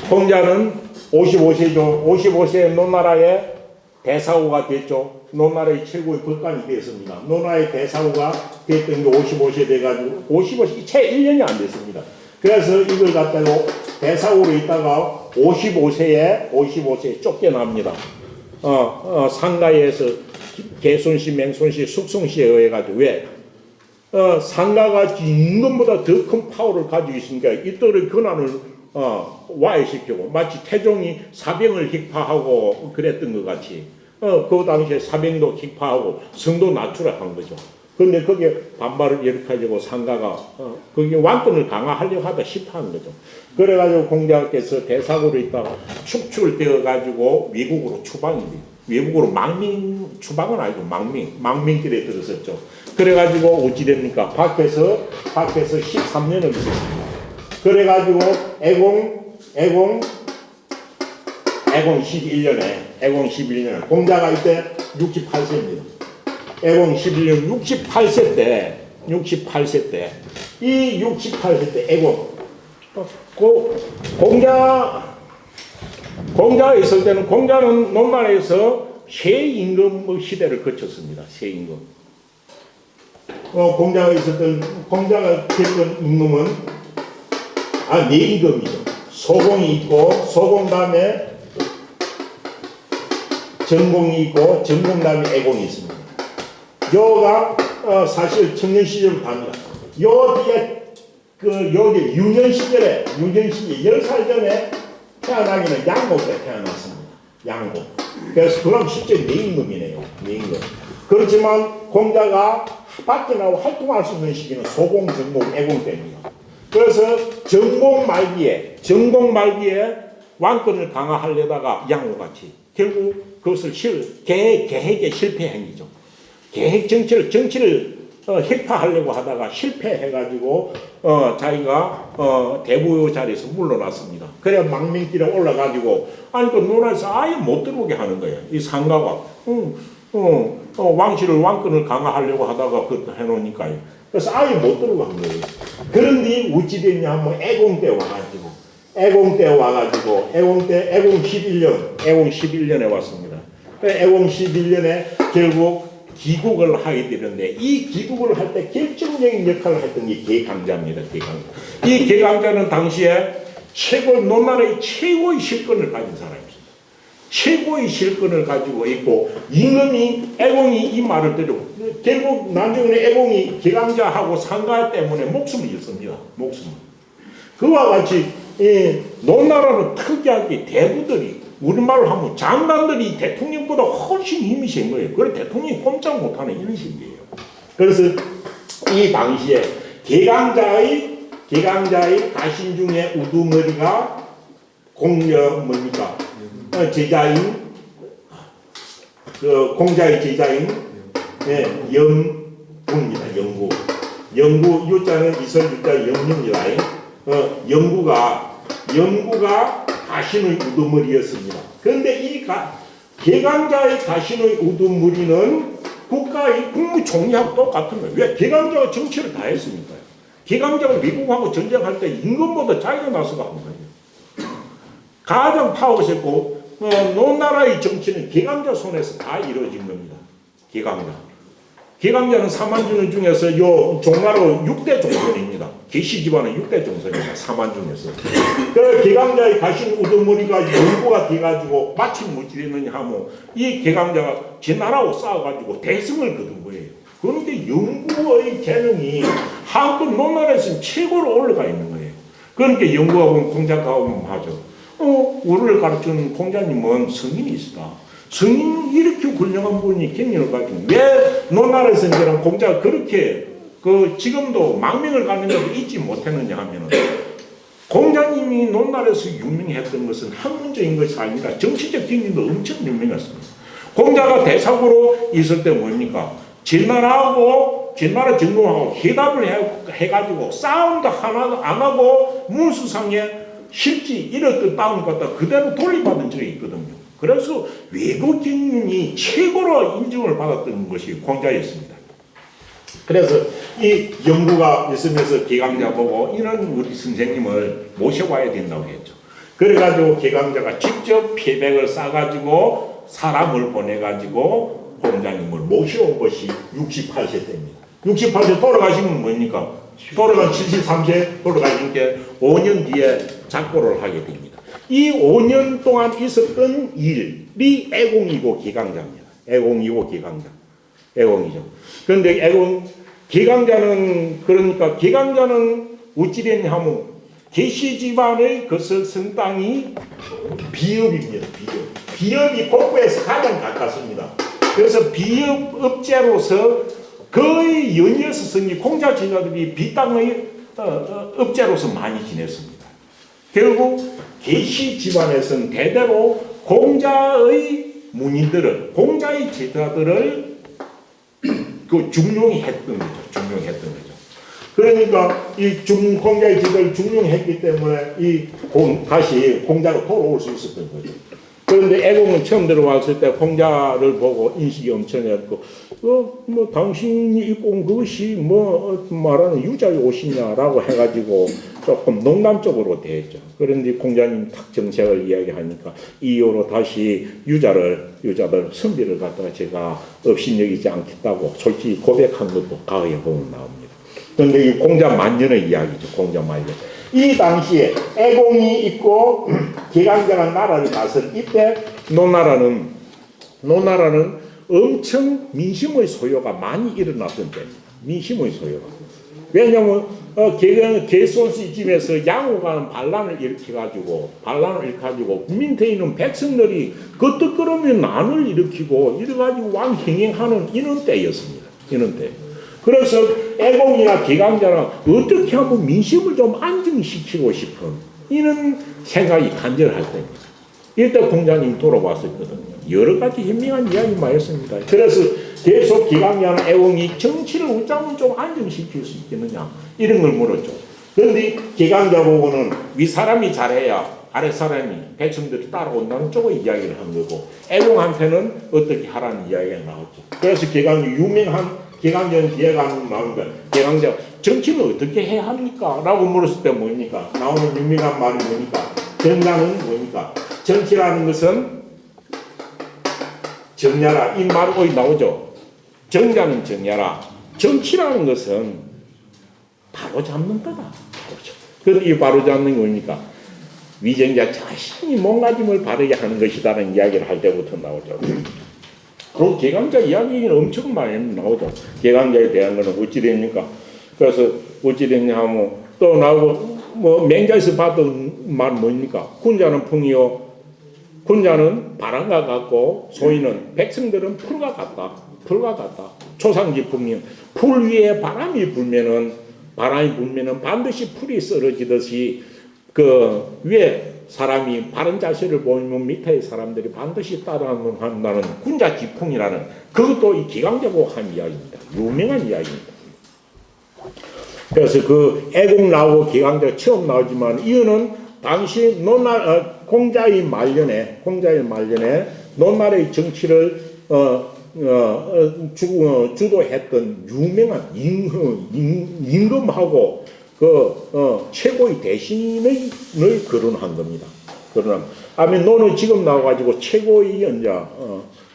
공자는 55세죠. 55세에 노나라의 대사후가 됐죠. 노나라의 최고의 법관이 되었습니다. 노나라의 대사후가 됐던 게 55세 돼가지고 55세 채 1년이 안 됐습니다. 그래서 이걸 갖다가 대사후로 있다가 55세에 쫓겨납니다. 상가에서 개손시, 맹손시, 숙성시에 의해 가지고 왜? 상가가 임금보다 더 큰 파워를 가지고 있으니까 이들의 권한을 와해시키고 마치 태종이 사병을 획파하고 그랬던 것 같이 그 당시에 사병도 획파하고 성도 낮추라한 거죠. 그런데 거기에 반발을 일으켜가지고 상가가 거기 왕권을 강화하려고 하다 실패한 거죠. 그래가지고 공자께서 대사고로 있다가 축출되어가지고 미국으로 추방이 돼요. 외국으로 추방은 아니고 망명길에 들었었죠. 그래가지고 어찌됩니까? 밖에서 13년을 있었습니다. 그래가지고 애공 11년에 공자가 이때 68세입니다. 애공 11년 68세 때 이 68세 때 애공 공자가 있을 때는 공자는 논나라에서 세임금 시대를 거쳤습니다. 세임금. 공자가 됐던 임금은 네 임금이죠. 소공이 있고 소공 다음에 전공이 있고 전공 다음에 애공이 있습니다. 요가 사실 청년 시절부터 합니다. 요 뒤에 유년 시절에 10살 전에 태어나기는 양고 때 태어났습니다. 양고. 그래서 그럼 실제 내임금이네요. 내임금. 그렇지만 공자가 밖에 나와 활동할 수 있는 시기는 소공, 전공, 애공 때입니다. 그래서 전공 말기에 왕권을 강화하려다가 양호같이 결국 그것을 계획에 실패한 거죠. 계획 정치를 획파하려고 하다가 실패해가지고 자기가 대부의 자리에서 물러났습니다. 그래 망명길에 올라가지고 그 노라에서 아예 못 들어오게 하는 거예요. 이 상가가 왕권을 강화하려고 하다가 그것도 해놓으니까요. 그래서 아예 못 들어오게 한 거예요. 그런데 어찌 됐냐 하면 애공 때 와가지고 애공 11년에 왔습니다. 애공 11년에 결국 기국을 하게 되는데 이 기국을 할 때 결정적인 역할을 했던 게 개강자입니다. 이 개강자는 당시에 논나라의 최고의 실권을 가진 사람입니다. 최고의 실권을 가지고 있고 애공이 이 말을 들고 결국 나중에 애공이 개강자하고 상가 때문에 목숨을 잃습니다. 그와 같이 논나라는 특이하게 대부들이 우리말로 하면 장관들이 대통령보다 훨씬 힘이 센 거예요. 그래 대통령이 꼼짝 못하는 이런 식이에요. 그래서 이 당시에 개강자의 가신 중에 우두머리가 제자인 공자의 제자인 영구입니다. 영구 유자는 이설 유자 영유입니다. 영구가 가신의 우두머리였습니다. 그런데 이 개강자의 가신의 우두머리는 국무총리하고 똑같은 거예요. 왜? 개강자가 정치를 다 했습니까? 개강자가 미국하고 전쟁할 때 임금보다 자기가 나서가 한 거예요. 가장 파워세고 논나라의 정치는 개강자 손에서 다 이루어진 겁니다. 개강자는 3만주년 중에서 종나라 6대 종전입니다. 계시 집안은 6대 정선입니다. 사만 중에서. 그 개강자의 가신 우두머리가 연구가 돼가지고 마침 무찌르느냐 하면 이 개강자가 제 나라하고 싸워가지고 대승을 거둔 거예요. 그런데 연구의 재능이 한국 논란에서는 최고로 올라가 있는 거예요. 그러니까 연구하고 공자하고 하죠. 우리를 가르치는 공자님은 성인이 있다. 성인 이렇게 훌륭한 분이 경륜을 가지고 왜 논란에서는 저런 공자가 그렇게 지금도 망명을 가는데도 잊지 못했느냐 하면은 공자님이 논란에서 유명했던 것은 학문적인 것이 아니라 정치적 경륜도 엄청 유명했습니다. 공자가 대사고로 있을 때 뭡니까? 진나라하고 진나라 정공하고 회담을 해가지고 싸움도 하나도 안 하고 문수상에 실지 이렇듯 다운 갖다 그대로 돌려받은 적이 있거든요. 그래서 외국 경륜이 최고로 인정을 받았던 것이 공자였습니다. 그래서 이 연구가 있으면서 개강자 보고 이런 우리 선생님을 모셔봐야 된다고 했죠. 그래가지고 개강자가 직접 표백을 싸가지고 사람을 보내가지고 공자님을 모셔온 것이 68세 때입니다. 68세 돌아가시면 뭡니까? 돌아간 73세 돌아가신 게 5년 뒤에 작고를 하게 됩니다. 이 5년 동안 있었던 일이 애공이고 기강자입니다. 애공이고 기강자. 애공이죠. 그런데 기강자는 그러니까 기강자는 어찌 됐냐 하면 계시 집안의 그 성당이 비읍입니다. 비읍이 복부에서 가장 가깝습니다. 그래서 비읍업자로서 거의 연이어서성이 공자 제자들이 비땅의 업자로서 많이 지냈습니다. 결국 계시 집안에서는 대대로 공자의 문인들을 공자의 제자들을 중용했던 거죠. 그러니까 이 공자의 제자를 중용했기 때문에 다시 공자로 돌아올 수 있었던 거죠. 그런데 애공은 처음 들어왔을 때 공자를 보고 인식이 엄청 했고, 당신이 입고 온 그것이 말하는 유자의 옷이냐라고 해가지고 조금 농담적으로 대했죠. 그런데 공자님 탁 정책을 이야기하니까 이 이후로 다시 유자들 선비를 갖다가 제가 업신여기지 않겠다고 솔직히 고백한 것도 가의에 보면 나옵니다. 그런데 이 공자 만년의 이야기죠. 공자 만년. 이 당시에 애공이 있고 개강자가 나라를 갔을 이때 노나라는 엄청 민심의 소요가 많이 일어났던 때입니다. 민심의 소요가. 왜냐하면 개소수 이쯤에서 양호가 반란을 일으켜가지고 국민대에 있는 백성들이 거뜩거리면 난을 일으키고 이래가지고 왕행행하는 이런 때였습니다. 이런 때. 그래서 애공이나 기강자는 어떻게 하면 민심을 좀 안정시키고 싶은 이런 생각이 간절할 때입니다. 이때 공자님 돌아왔었거든요. 여러 가지 현명한 이야기 많이 했습니다. 그래서 계속 기강자는 애공이 정치를 어쩌면 좀 안정시킬 수 있겠느냐 이런 걸 물었죠. 그런데 기강자 보고는 윗사람이 잘해야 아랫사람이 백성들이 따라온다는 쪽의 이야기를 한 거고 애공한테는 어떻게 하라는 이야기가 나왔죠. 그래서 유명한 개강전 뒤에가 나오니까 개강자 정치는 어떻게 해야 합니까? 라고 물었을 때 뭡니까? 나오는 유명한 말이 뭡니까? 정자는 뭡니까? 정치라는 것은 정야라 이 말 거의 나오죠. 정자는 정야라. 정치라는 것은 바로 잡는 거다. 그런데 이 바로 잡는 게 뭡니까? 위정자 자신이 몸가짐을 바르게 하는 것이다라는 이야기를 할 때부터 나오죠. 그리고 개강자 이야기는 엄청 많이 나오죠. 개강자에 대한 거는 어찌 됩니까? 그래서 어찌 됐냐 하면 또 나오고 맹자에서 받은 말 뭡니까? 군자는 풍이요. 군자는 바람과 같고 소인은 백성들은 풀과 같다. 초상지 풍이 풀 위에 바람이 불면은 반드시 풀이 쓰러지듯이 그 위에 사람이 바른 자세를 보이면 밑에 사람들이 반드시 따라한다는 군자지풍이라는 그것도 이 기강자고 한 이야기입니다. 유명한 이야기입니다. 그래서 그 애공 나오고 기강자 처음 나오지만 이유는 당시 공자의 말년에 논나라의 정치를 주도했던 유명한 임금하고 최고의 대신을 거론한 겁니다. 아멘 너는 지금 나와가지고 최고의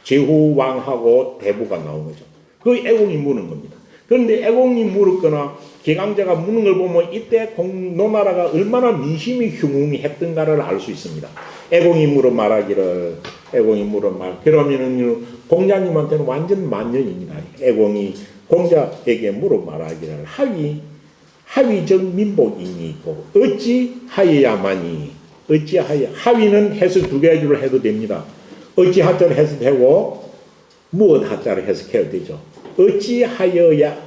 제후왕하고 대부가 나온 거죠. 그 애공이 물은 겁니다. 그런데 애공이 물었거나 기강제가 무는 걸 보면 이때 노나라가 얼마나 민심이 흉흉했던가를 알 수 있습니다. 애공이 물어 말하기를 그러면은 공자님한테는 완전 만년입니다. 애공이 공자에게 물어 말하기를 하위적 민복이니 있고 어찌하여야만이 하위는 해석 두 가지로 해도 됩니다. 어찌하자로 해석되고 무엇 하자로 해석해도 되죠.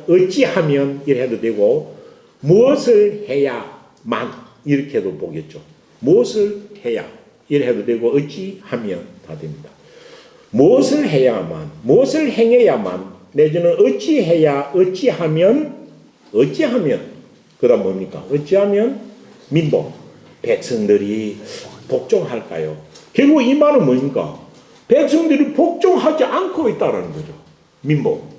어찌하면 이렇게 해도 되고 무엇을 해야만 이렇게 해도 보겠죠. 무엇을 해야 이렇게 해도 되고 어찌하면 다 됩니다. 무엇을 해야만, 무엇을 행해야만 내지는 어찌하면 그 다음 뭡니까? 어찌하면 민복 백성들이 복종할까요? 결국 이 말은 뭡니까? 백성들이 복종하지 않고 있다는 거죠. 민복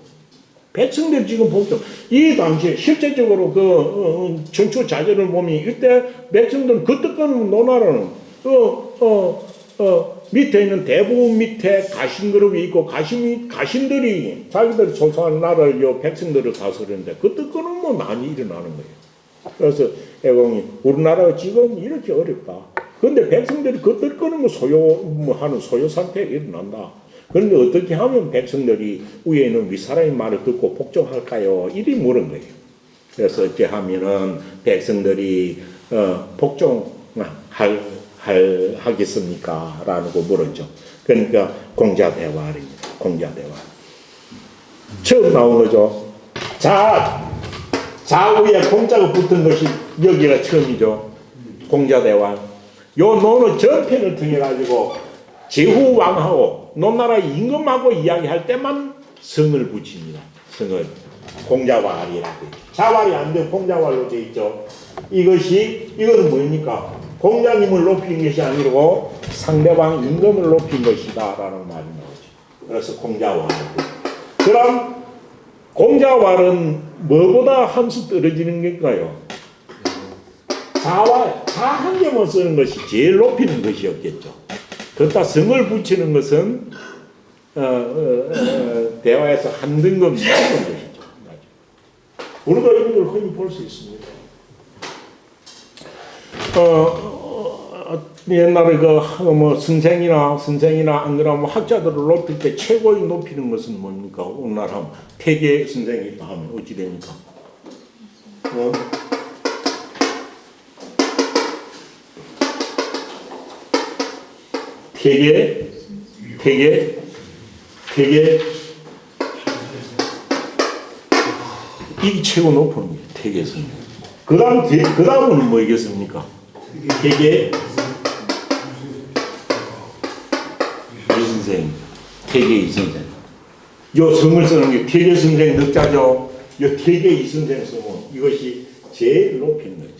백성들 지금 복종. 이 당시에 실제적으로 전투 자료를 보면 이때 백성들은 그때 거는 노나라는 밑에 있는 대부분 밑에 가신그룹이 있고 가신들이 자기들 소소한 나라를 백성들을 다스리는데 그때 거는 뭐 많이 일어나는 거예요. 그래서 애공이 우리나라가 지금 이렇게 어렵다. 그런데 백성들이 그때 거는 하는 소요 상태가 일어난다. 그런데 어떻게 하면 백성들이 위에 있는 윗사람의 말을 듣고 복종할까요? 이리 물은 거예요. 그래서 어찌 하면은 백성들이 복종하겠습니까? 라는 거 물었죠. 그러니까 공자대화입니다. 공자대화. 처음 나온 거죠. 좌우에 공자가 붙은 것이 여기가 처음이죠. 공자대화. 요 노는 전편을 통해 가지고 제후왕하고 노나라 임금하고 이야기할 때만 성을 붙입니다. 성을 공자왈이라고 있죠. 자왈이 안 되고 공자왈로 되어 있죠. 이거는 뭡니까? 공자님을 높인 것이 아니고 상대방 임금을 높인 것이다 라는 말이 나오죠. 그래서 공자왈. 그럼 공자왈은 뭐보다 한 수 떨어지는 건가요? 자 한 개만 쓰는 것이 제일 높이는 것이었겠죠. 그렇다 성을 붙이는 것은 대화에서 한 등급 높은 것이죠. 우리가 이런 걸 흔히 볼 수 있습니다. 옛날에 선생이나 안 그러면 학자들을 높일 때 최고의 높이는 것은 뭡니까? 오늘날 하면 태계 선생이 있다 하면 어찌 됩니까? 태계 이게 최고 높은 거예요. 태계 선생. 그 다음은 뭐겠습니까? 태계 이선생, 태계 이선생. 요 성을 쓰는 게 태계 선생 넉자죠. 요 태계 이선생 쓰면 이것이 제일 높이는 것이.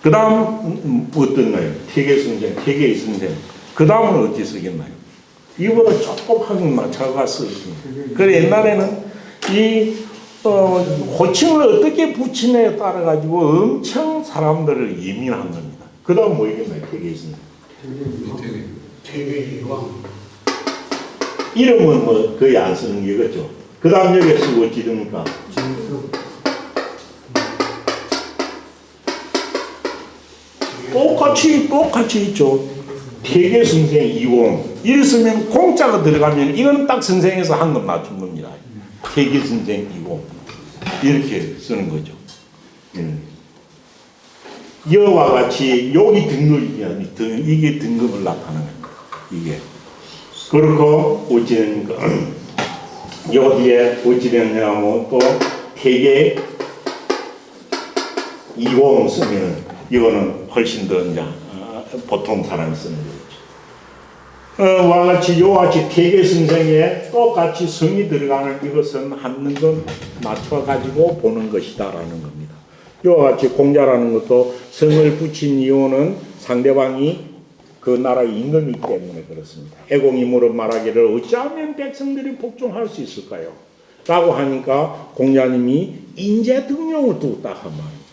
그 다음 어떤가요? 태계 선생, 태계 이선생. 그 다음은 어찌 쓰겠나요? 이거보다 조금 한국 맞춰가 쓰겠습니다. 그래 옛날에는 이 호칭을 어떻게 붙이냐에 따라 가지고 엄청 사람들을 예민한 겁니다. 그 다음 뭐겠나요? 태계 이선생. 태계 이왕. 이름은 뭐 거의 안 쓰는 게겠죠. 그 다음 여기에 쓰고 어찌 됩니까? 똑같이 있죠. 태계 선생 이공. 이를 쓰면 공자가 들어가면 이건 딱 선생에서 한 건 맞춘 겁니다. 태계 선생 이공. 이렇게 쓰는 거죠. 여와 같이 여기 등급이 아니 이게 등급을 나타내는 거예요. 이게. 그렇고 어찌되니까 여기에 어찌되냐면 또 태계 이공 쓰면 이거는 훨씬 더 이제 보통 사람이 쓰는 거죠. 와같이 요같이 태계 선생에 똑같이 성이 들어가는 이것은 한 등급 맞춰가지고 보는 것이다라는 겁니다. 요같이 공자라는 것도 성을 붙인 이유는 상대방이 그 나라의 임금이기 때문에 그렇습니다. 애공이 물어 말하기를 어찌하면 백성들이 복종할 수 있을까요? 라고 하니까 공자님이 인재등용을 두었다 한 말입니다.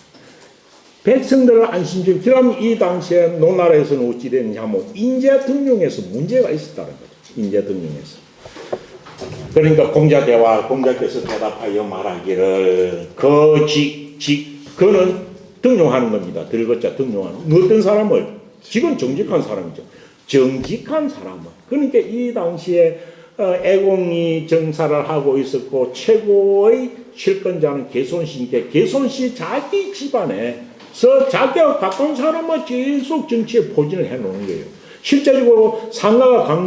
백성들을 안심시키고 그럼 이 당시에 노나라에서는 어찌 되느냐 하면 인재등용에서 문제가 있었다는 거죠. 인재등용에서. 그러니까 공자대화 공자께서 대답하여 말하기를 그는 등용하는 겁니다. 들것자 등용하는 어떤 사람을 지금 정직한 사람이죠. 정직한 사람을 그러니까 이 당시에 애공이 정사를 하고 있었고 최고의 실권자는 개손씨인데 개손씨 자기 집안에서 자기와 가까운 사람을 계속 정치에 포진을 해놓는 거예요. 실제적으로 상가가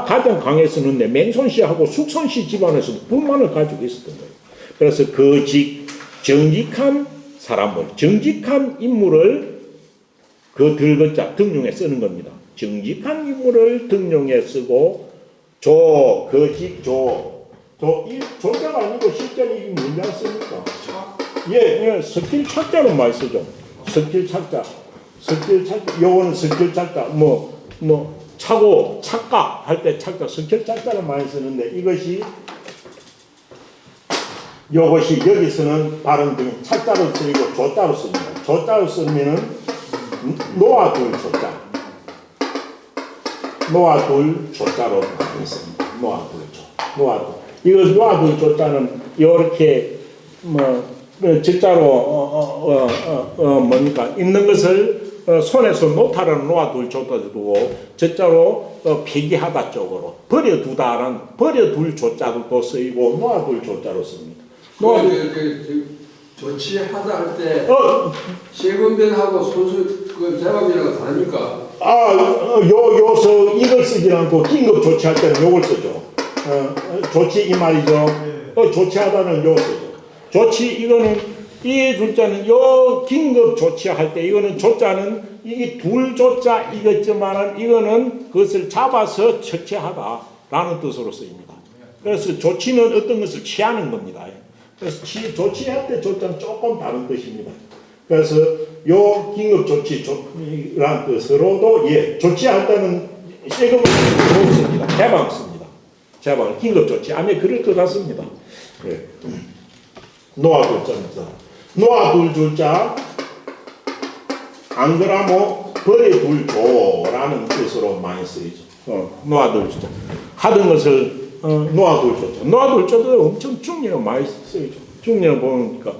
가장 강했었는데 맹손씨하고 숙손씨 집안에서도 불만을 가지고 있었던 거예요. 그래서 정직한 사람을 정직한 인물을 그 들것자 등용에 쓰는 겁니다. 정직한 인물을 등용에 쓰고 이 조자가 아니고 실제로 이게 뭔지 아십니까? 예, 석길 착자로 많이 쓰죠. 석길 착자. 요거는 석길 착자. 차고, 착가 할 때 착자, 석길 착자를 많이 쓰는데 이것이 여기서는 발음 등 착자로 쓰이고 조자로 씁니다. 조자로 쓰면은 놓아둘 조자. 놓아둘 조자로 많이 씁니다. 놓아둘 조. 이거 놓아둘 조자는 이렇게 적자로 뭡니까 있는 것을 손에서 놓다라는 놓아둘 조자도 두고 적자로 폐기하다 쪽으로 버려둘 조자도 쓰이고 놓아둘 조자로 씁니다. 조치하다 할 때 세금변하고 손수 그 대박이라고 다릅니까? 요서 이걸 쓰지 않고 긴급 조치할 때는 요걸 쓰죠. 조치 이 말이죠. 조치하다는 요걸 쓰죠. 조치 이거는 이 둘자는 요 긴급 조치할 때 이거는 조자는 이 둘 조자 이것지만은 이거는 그것을 잡아서 처치하다라는 뜻으로 쓰입니다. 그래서 조치는 어떤 것을 취하는 겁니다. 그래서 조치할 때 조자는 조금 다른 뜻입니다. 그래서 요 긴급 조치라는 뜻으로도 조치할 때는 세금을 씁니다. 대방 씁니다. 대방 긴급 조치 안에 그럴 것 같습니다. 놓아둘 자입니다. 놓아둘 줄자 안 그러면 버려둘 조라는 뜻으로 많이 쓰이죠. 놓아둘 줄자 하던 것을 놓아둘 조자. 놓아둘 조도 엄청 중요해요. 많이 쓰이죠. 중요해 보니까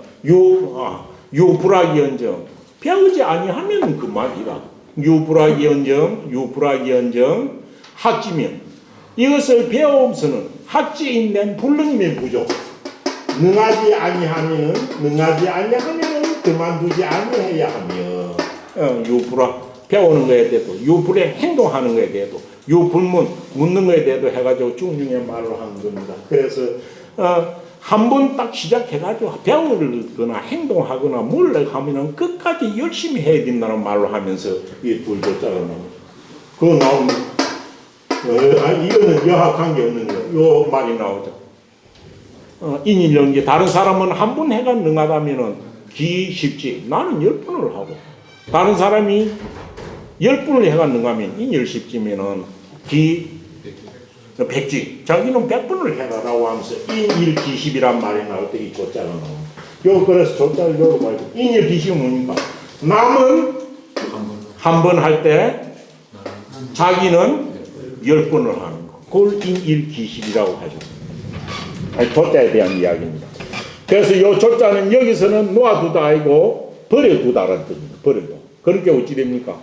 유불학이언정 배우지 아니하면 그 말이라. 유불학이언정 학지면 이것을 배움서는 학지인된 불능임의 부족. 능하지 아니하면은 그만두지 아니해야 하며 유불학 배우는 거에 대해도 유불에 행동하는 거에 대해도 유불문 묻는 거에 대해도 해가지고 중중의 말로 하는 겁니다. 그래서 한 번 딱 시작해가지고 배우거나 행동하거나 몰래 하면은 끝까지 열심히 해야 된다는 말로 하면서 이 둘조자가 나옵니다. 그거 나오면 이거는 여하 관계 없는 거예요. 요 말이 나오죠. 인일연기 다른 사람은 한 번 해가 능하다면은 기 쉽지. 나는 10번을 하고 다른 사람이 10번을 해가 능하면 인일십지면은 기 백지. 자기는 100번을 해라라고 하면서 인일기십이란 말이 나올 때 이 조자가 나옵니다. 그래서 조자를 요로 말고 인일기십은 뭡니까? 남은 한 번 할 때 자기는 10번을 하는 거. 그걸 인일기십이라고 하죠. 조자에 대한 이야기입니다. 그래서 이 조자는 여기서는 놓아두다 아니고 버려두다라는 뜻입니다. 버려두. 그렇게 어찌 됩니까?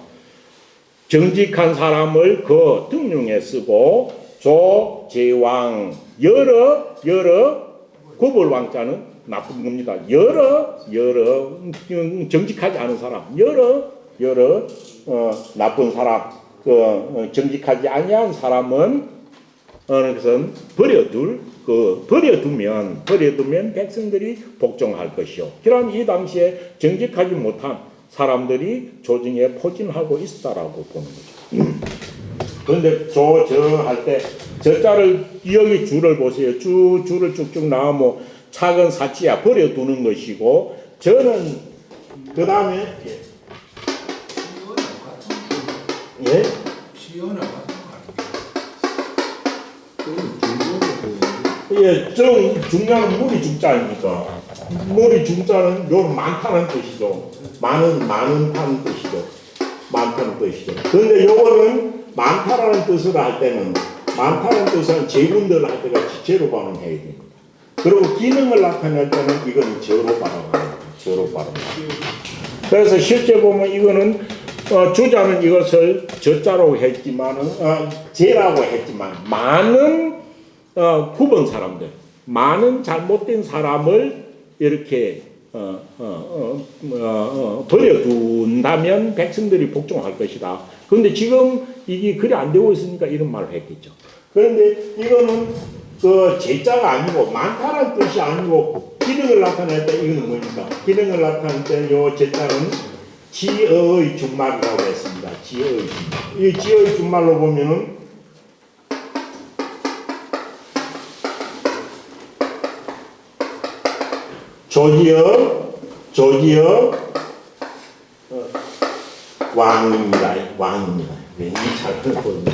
정직한 사람을 그 등용에 쓰고 조제왕 여러 구벌왕자는 나쁜 겁니다. 여러 정직하지 않은 사람 여러 나쁜 사람 정직하지 아니한 사람은 어느 것은 버려두면 백성들이 복종할 것이요. 그럼 이 당시에 정직하지 못한 사람들이 조정에 포진하고 있다라고 보는 거죠. 그런데 저 할 때 저자를 여기 줄을 보세요. 줄을 쭉쭉 나오면 작은 사치야 버려두는 것이고 저는 그 다음에 중자는 물이 중자입니까? 물이 중자는 요 많다는 뜻이죠. 많다는 뜻이죠. 그런데 요거는 많다라는 뜻을 할 때는 많다는 뜻은 제군들 할 때가 지체로 발음해야 됩니다. 그리고 기능을 나타낼 때는 이건 저로 발음합니다. 저로 발음합니다. 그래서 실제 보면 이거는 주자는 이것을 저자로 했지만은 제라고 했지만 많은 구번 사람들, 많은 잘못된 사람을 이렇게 버려둔다면 백성들이 복종할 것이다. 그런데 지금 이게 그리 안 되고 있으니까 이런 말을 했겠죠. 그런데 이거는 그 제자가 아니고 많다는 뜻이 아니고 기능을 나타낼 때 이거는 뭡니까? 기능을 나타낼 때 요 제자는 지어의 준말이라고 했습니다. 지어의 준말. 이 지어의 준말로 보면은 조지어 왕입니다. 왕입니다. 왠지 잘 보입니다.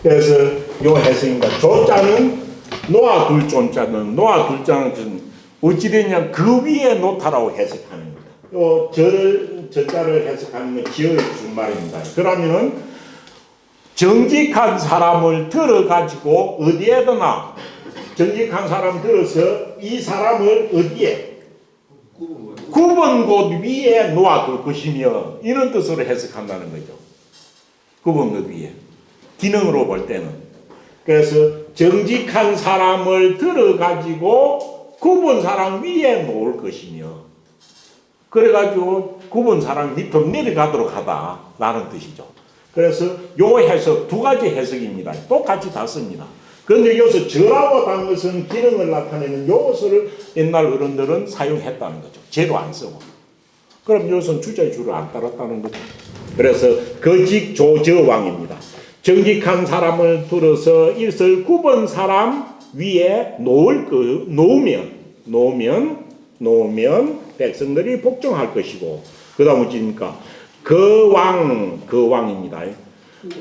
그래서 요 해석입니다. 조자는 놓아둘 존자는 놓아둘 자는 어찌되냐 그 위에 놓다라고 해석하는 겁니다. 요 저자를 해석하는 건 지어의 준말입니다. 그러면은 정직한 사람을 들어가지고 어디에다나 정직한 사람 들어서 이 사람을 어디에 9번 곳 위에 놓아둘 것이며 이런 뜻으로 해석한다는 거죠. 9번 곳 위에 기능으로 볼 때는 그래서 정직한 사람을 들어가지고 9번 사람 위에 놓을 것이며 그래가지고 9번 사람 밑으로 내려가도록 하다라는 뜻이죠. 그래서 요 해석 두 가지 해석입니다. 똑같이 다 씁니다. 그런데 여기서 저라고 한 것은 기능을 나타내는 요것을 옛날 어른들은 사용했다는 거죠. 제로 안 쓰고. 그럼 여기서는 주자의 주를 안 따랐다는 거죠. 그래서 거직 조저왕입니다. 정직한 사람을 들어서 이것을 9번 사람 위에 놓으면 백성들이 복종할 것이고 그 다음 어찌입니까? 그 왕입니다.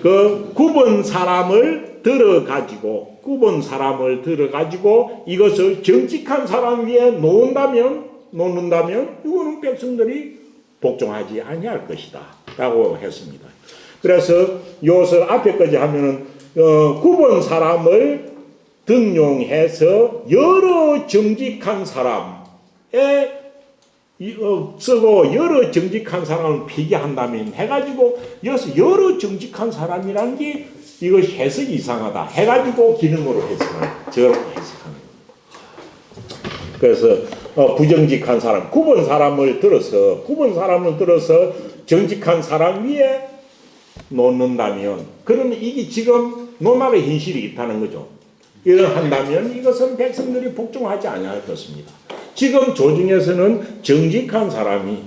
그 9번 사람을 들어가지고 이것을 정직한 사람 위에 놓는다면 이거는 백성들이 복종하지 아니할 것이다 라고 했습니다. 그래서 이것을 앞에까지 하면은 9번 사람을 등용해서 여러 정직한 사람에 쓰고 여러 정직한 사람을 비교한다면 해가지고 여기서 여러 정직한 사람이라는 게 이것이 해석이 이상하다 해가지고 기능으로 해석하는 저렇게 해석하는 겁니다. 그래서 부정직한 사람 9번 사람을 들어서 정직한 사람 위에 놓는다면 그러면 이게 지금 노말의 현실이 있다는 거죠. 이를 한다면 이것은 백성들이 복종하지 아니할 것입니다. 지금 조중에서는 정직한 사람이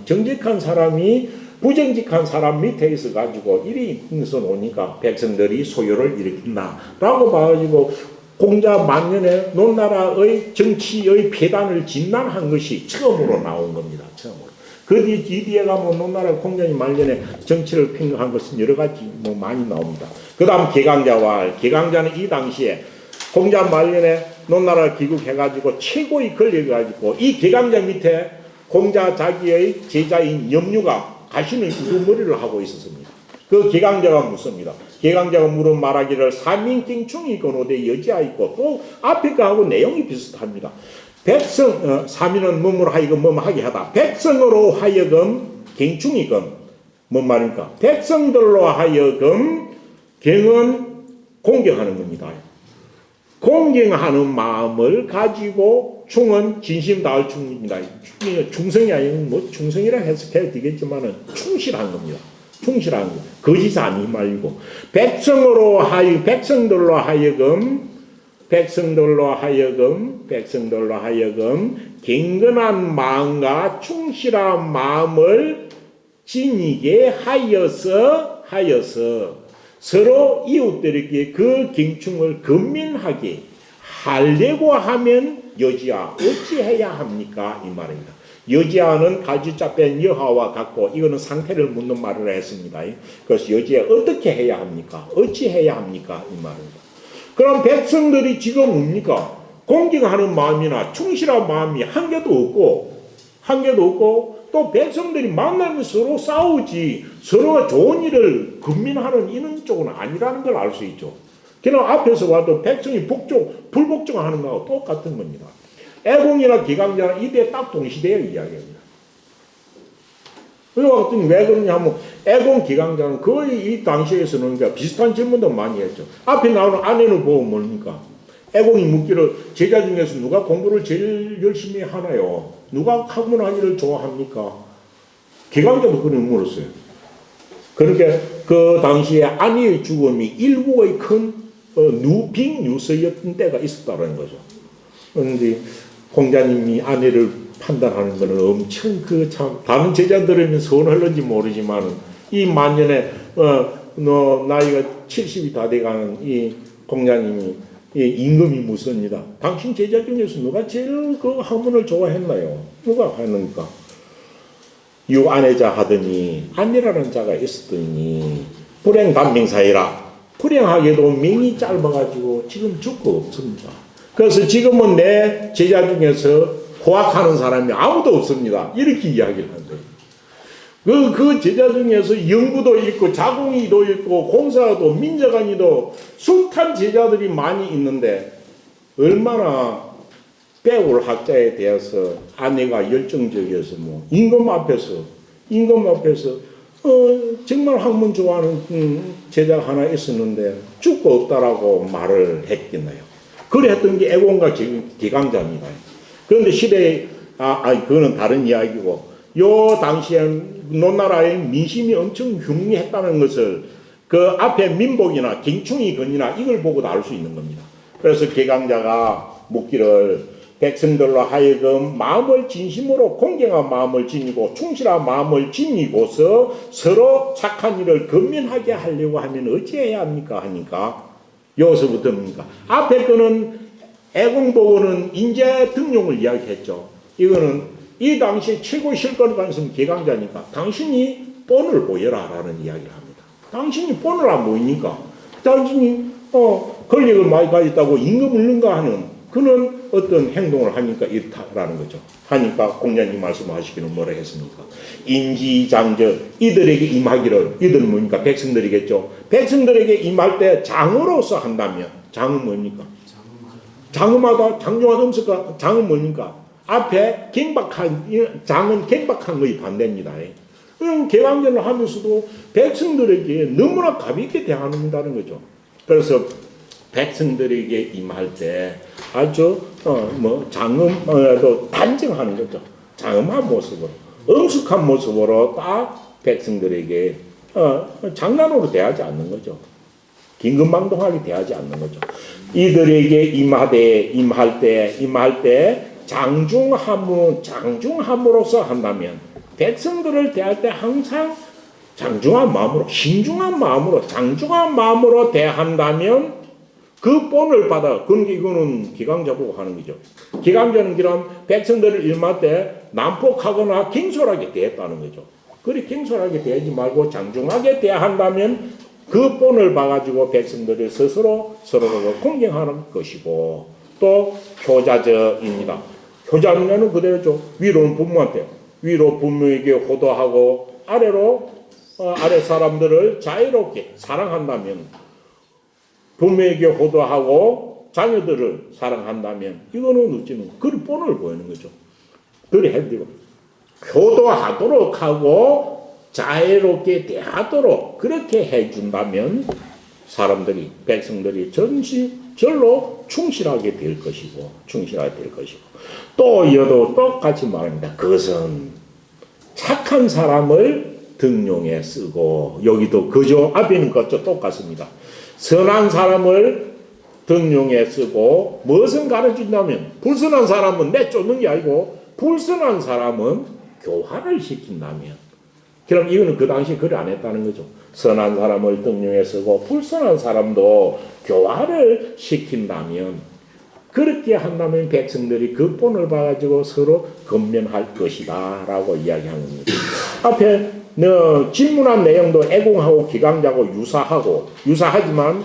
부정직한 사람 밑에 있어 가지고 이리 있어 놓으니까 백성들이 소요를 일으킨다라고 봐가지고 공자 만년에 논나라의 정치의 폐단을 진단한 것이 처음으로 나온 겁니다. 처음으로. 그 뒤에 가면 논나라 공자님 말년에 정치를 평가한 것은 여러 가지 많이 나옵니다. 그 다음 개강자는 이 당시에 공자 말년에 논나라를 귀국해가지고 최고의 권력을 가지고 이 개강자 밑에 공자 자기의 제자인 염류가 가시는 우두머리를 하고 있었습니다. 그 개강자가 묻습니다. 개강자가 물은 말하기를 사민경충이 건호되 여지하였고 또 앞에 거하고 내용이 비슷합니다. 사민은 몸으로 하여금 뭐하게 하다. 백성으로 하여금 경충이건 뭔 말입니까? 백성들로 하여금 경은 공경하는 겁니다. 공경하는 마음을 가지고 충은 진심 다할 충입니다. 충성이 아니면 충성이라 해석해야 되겠지만은 충실한 겁니다. 충실한 거. 거짓 아니 말고 백성들로 하여금 경건한 마음과 충실한 마음을 지니게 하여서 서로 이웃들에게 그 경충을 근민하게 하려고 하면 여지야 어찌해야 합니까? 이 말입니다. 여지야는 가지자 뺀 여하와 같고 이거는 상태를 묻는 말을 했습니다. 그래서 여지야 어떻게 해야 합니까? 어찌해야 합니까? 이 말입니다. 그럼 백성들이 지금 뭡니까? 공경하는 마음이나 충실한 마음이 한 개도 없고 또 백성들이 만나면서 서로 싸우지 서로가 좋은 일을 근민하는 이런 쪽은 아니라는 걸 알 수 있죠. 그냥 앞에서 와도 백성이 불복종하는 거하고 똑같은 겁니다. 애공이나 기강자는 이때 딱 동시대의 이야기입니다. 그리고 왜 그러냐 하면 애공 기강자는 거의 이 당시에서는 그러니까 비슷한 질문도 많이 했죠. 앞에 나오는 아내를 보고 뭡니까? 애공이 묻기를 제자 중에서 누가 공부를 제일 열심히 하나요? 누가 학문하기를 좋아합니까? 기강자도 그런 물었어요. 그러니까 그 당시에 아내의 죽음이 일국의 큰 빅뉴스였던 때가 있었다는 거죠. 그런데 공자님이 아내를 판단하는 것은 엄청 다른 제자들은 서운할는지 모르지만 이 만년에 나이가 70이 다 돼가는 이 공자님이 임금이 묻습니다. 당신 제자 중에서 누가 제일 그 학문을 좋아했나요? 누가 하니까 육아내자 하더니 안이라는 자가 있었더니 불행단명사이라 불행하게도 명이 짧아가지고 지금 죽고 없습니다. 그래서 지금은 내 제자 중에서 호학하는 사람이 아무도 없습니다. 이렇게 이야기를 한대요. 그 제자 중에서 영구도 있고 자공이도 있고 공사도 민자간이도 숱한 제자들이 많이 있는데 얼마나 배울 학자에 대해서 아내가 열정적이어서 뭐 임금 앞에서 정말 학문 좋아하는 제자가 하나 있었는데 죽고 없다라고 말을 했겠나요? 그래 했던 게 애공과 기강자입니다. 그런데 시대에 그거는 다른 이야기고 요 당시에 노나라의 민심이 엄청 흉흉했다는 것을 그 앞에 민복이나 갱충이건이나 이걸 보고도 알 수 있는 겁니다. 그래서 기강자가 묻기를 백성들로 하여금 마음을 진심으로 공경한 마음을 지니고 충실한 마음을 지니고서 서로 착한 일을 근면하게 하려고 하면 어찌해야 합니까? 하니까 여기서부터입니까? 앞에 거는 애공보고는 인재 등용을 이야기했죠. 이거는 이 당시 최고 실권을 가진 기강자니까 당신이 본을 보여라 라는 이야기를 합니다. 당신이 본을 안 보이니까 당신이 권력을 많이 가졌다고 임금을 능가하는 그는 어떤 행동을 하니까 이렇다라는 거죠. 하니까 공자님 말씀하시기는 뭐라 했습니까? 인지장저 이들에게 임하기를 이들은 뭡니까? 백성들이겠죠. 백성들에게 임할 때 장으로서 한다면 장은 뭡니까? 장음하다 장중한 음식과 장은 뭡니까? 앞에 장은 갱박한 것이 반대입니다. 이런 개방전을 하면서도 백성들에게 너무나 가볍게 대하는다는 거죠. 그래서 백성들에게 임할 때 아주 장음도 단정하는 거죠. 장음한 모습으로 엄숙한 모습으로 딱 백성들에게 장난으로 대하지 않는 거죠. 긴급망동하게 대하지 않는 거죠. 이들에게 임할 때 장중함으로써 한다면 백성들을 대할 때 항상 장중한 마음으로 신중한 마음으로 장중한 마음으로 대한다면 그 본을 받아. 그러니까 이거는 기강자 보고 하는 거죠. 기강자는 그럼 백성들을 임할 때 난폭하거나 갱솔하게 대했다는 거죠. 그리 갱솔하게 대하지 말고 장중하게 대한다면 그 본을 봐가지고 백성들을 스스로 서로를 공경하는 것이고 또 효자적입니다. 효자는 그대로죠. 위로는 부모한테 위로 부모에게 호도하고 아래로 아래 사람들을 자유롭게 사랑한다면 부모에게 호도하고 자녀들을 사랑한다면 이거는 어찌는 그 본을 보이는 거죠. 그래 해드리고 효도하도록 하고 자애롭게 대하도록 그렇게 해준다면 사람들이 백성들이 전시절로 충실하게 될 것이고 또 이어도 똑같이 말합니다. 그것은 착한 사람을 등용해 쓰고 여기도 그저 앞에는 것도 똑같습니다. 선한 사람을 등용해 쓰고 무엇을 가르친다면 불선한 사람은 내쫓는 게 아니고 불선한 사람은 교화를 시킨다면 그럼 이거는 그 당시에 그래 안 했다는 거죠. 선한 사람을 등용해 쓰고 불선한 사람도 교화를 시킨다면 그렇게 한다면 백성들이 그 본을 봐가지고 서로 근면할 것이다 라고 이야기하는 겁니다. 앞에 질문한 내용도 애공하고 기강자하고 유사하지만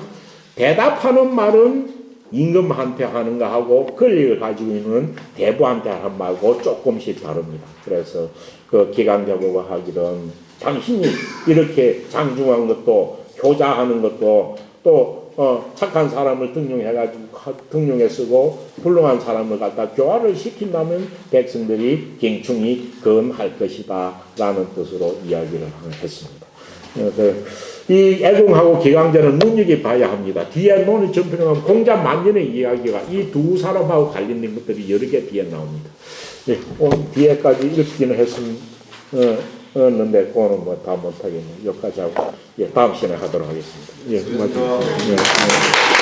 대답하는 말은 임금한테 하는 거하고 권력을 가지고 있는 대부한테 하는 말하고 조금씩 다릅니다. 그래서 그 기강자 보고 하기는 당신이 이렇게 장중한 것도 효자하는 것도 또 착한 사람을 등용해 쓰고 훌륭한 사람을 갖다 교화를 시킨다면 백성들이 경충이 건할 것이다 라는 뜻으로 이야기를 했습니다. 이 애공하고 기강자는 눈여겨봐야 합니다. 뒤에 논의 전편에 공자 만년의 이야기가 이 두 사람하고 관련된 것들이 여러 개 뒤에 나옵니다. 예, 오늘 뒤에까지 읽기는 했는데 그거는 뭐 다 못하겠네요. 여기까지 하고 다음 시간에 하도록 하겠습니다. 예, 고맙습니다. 예.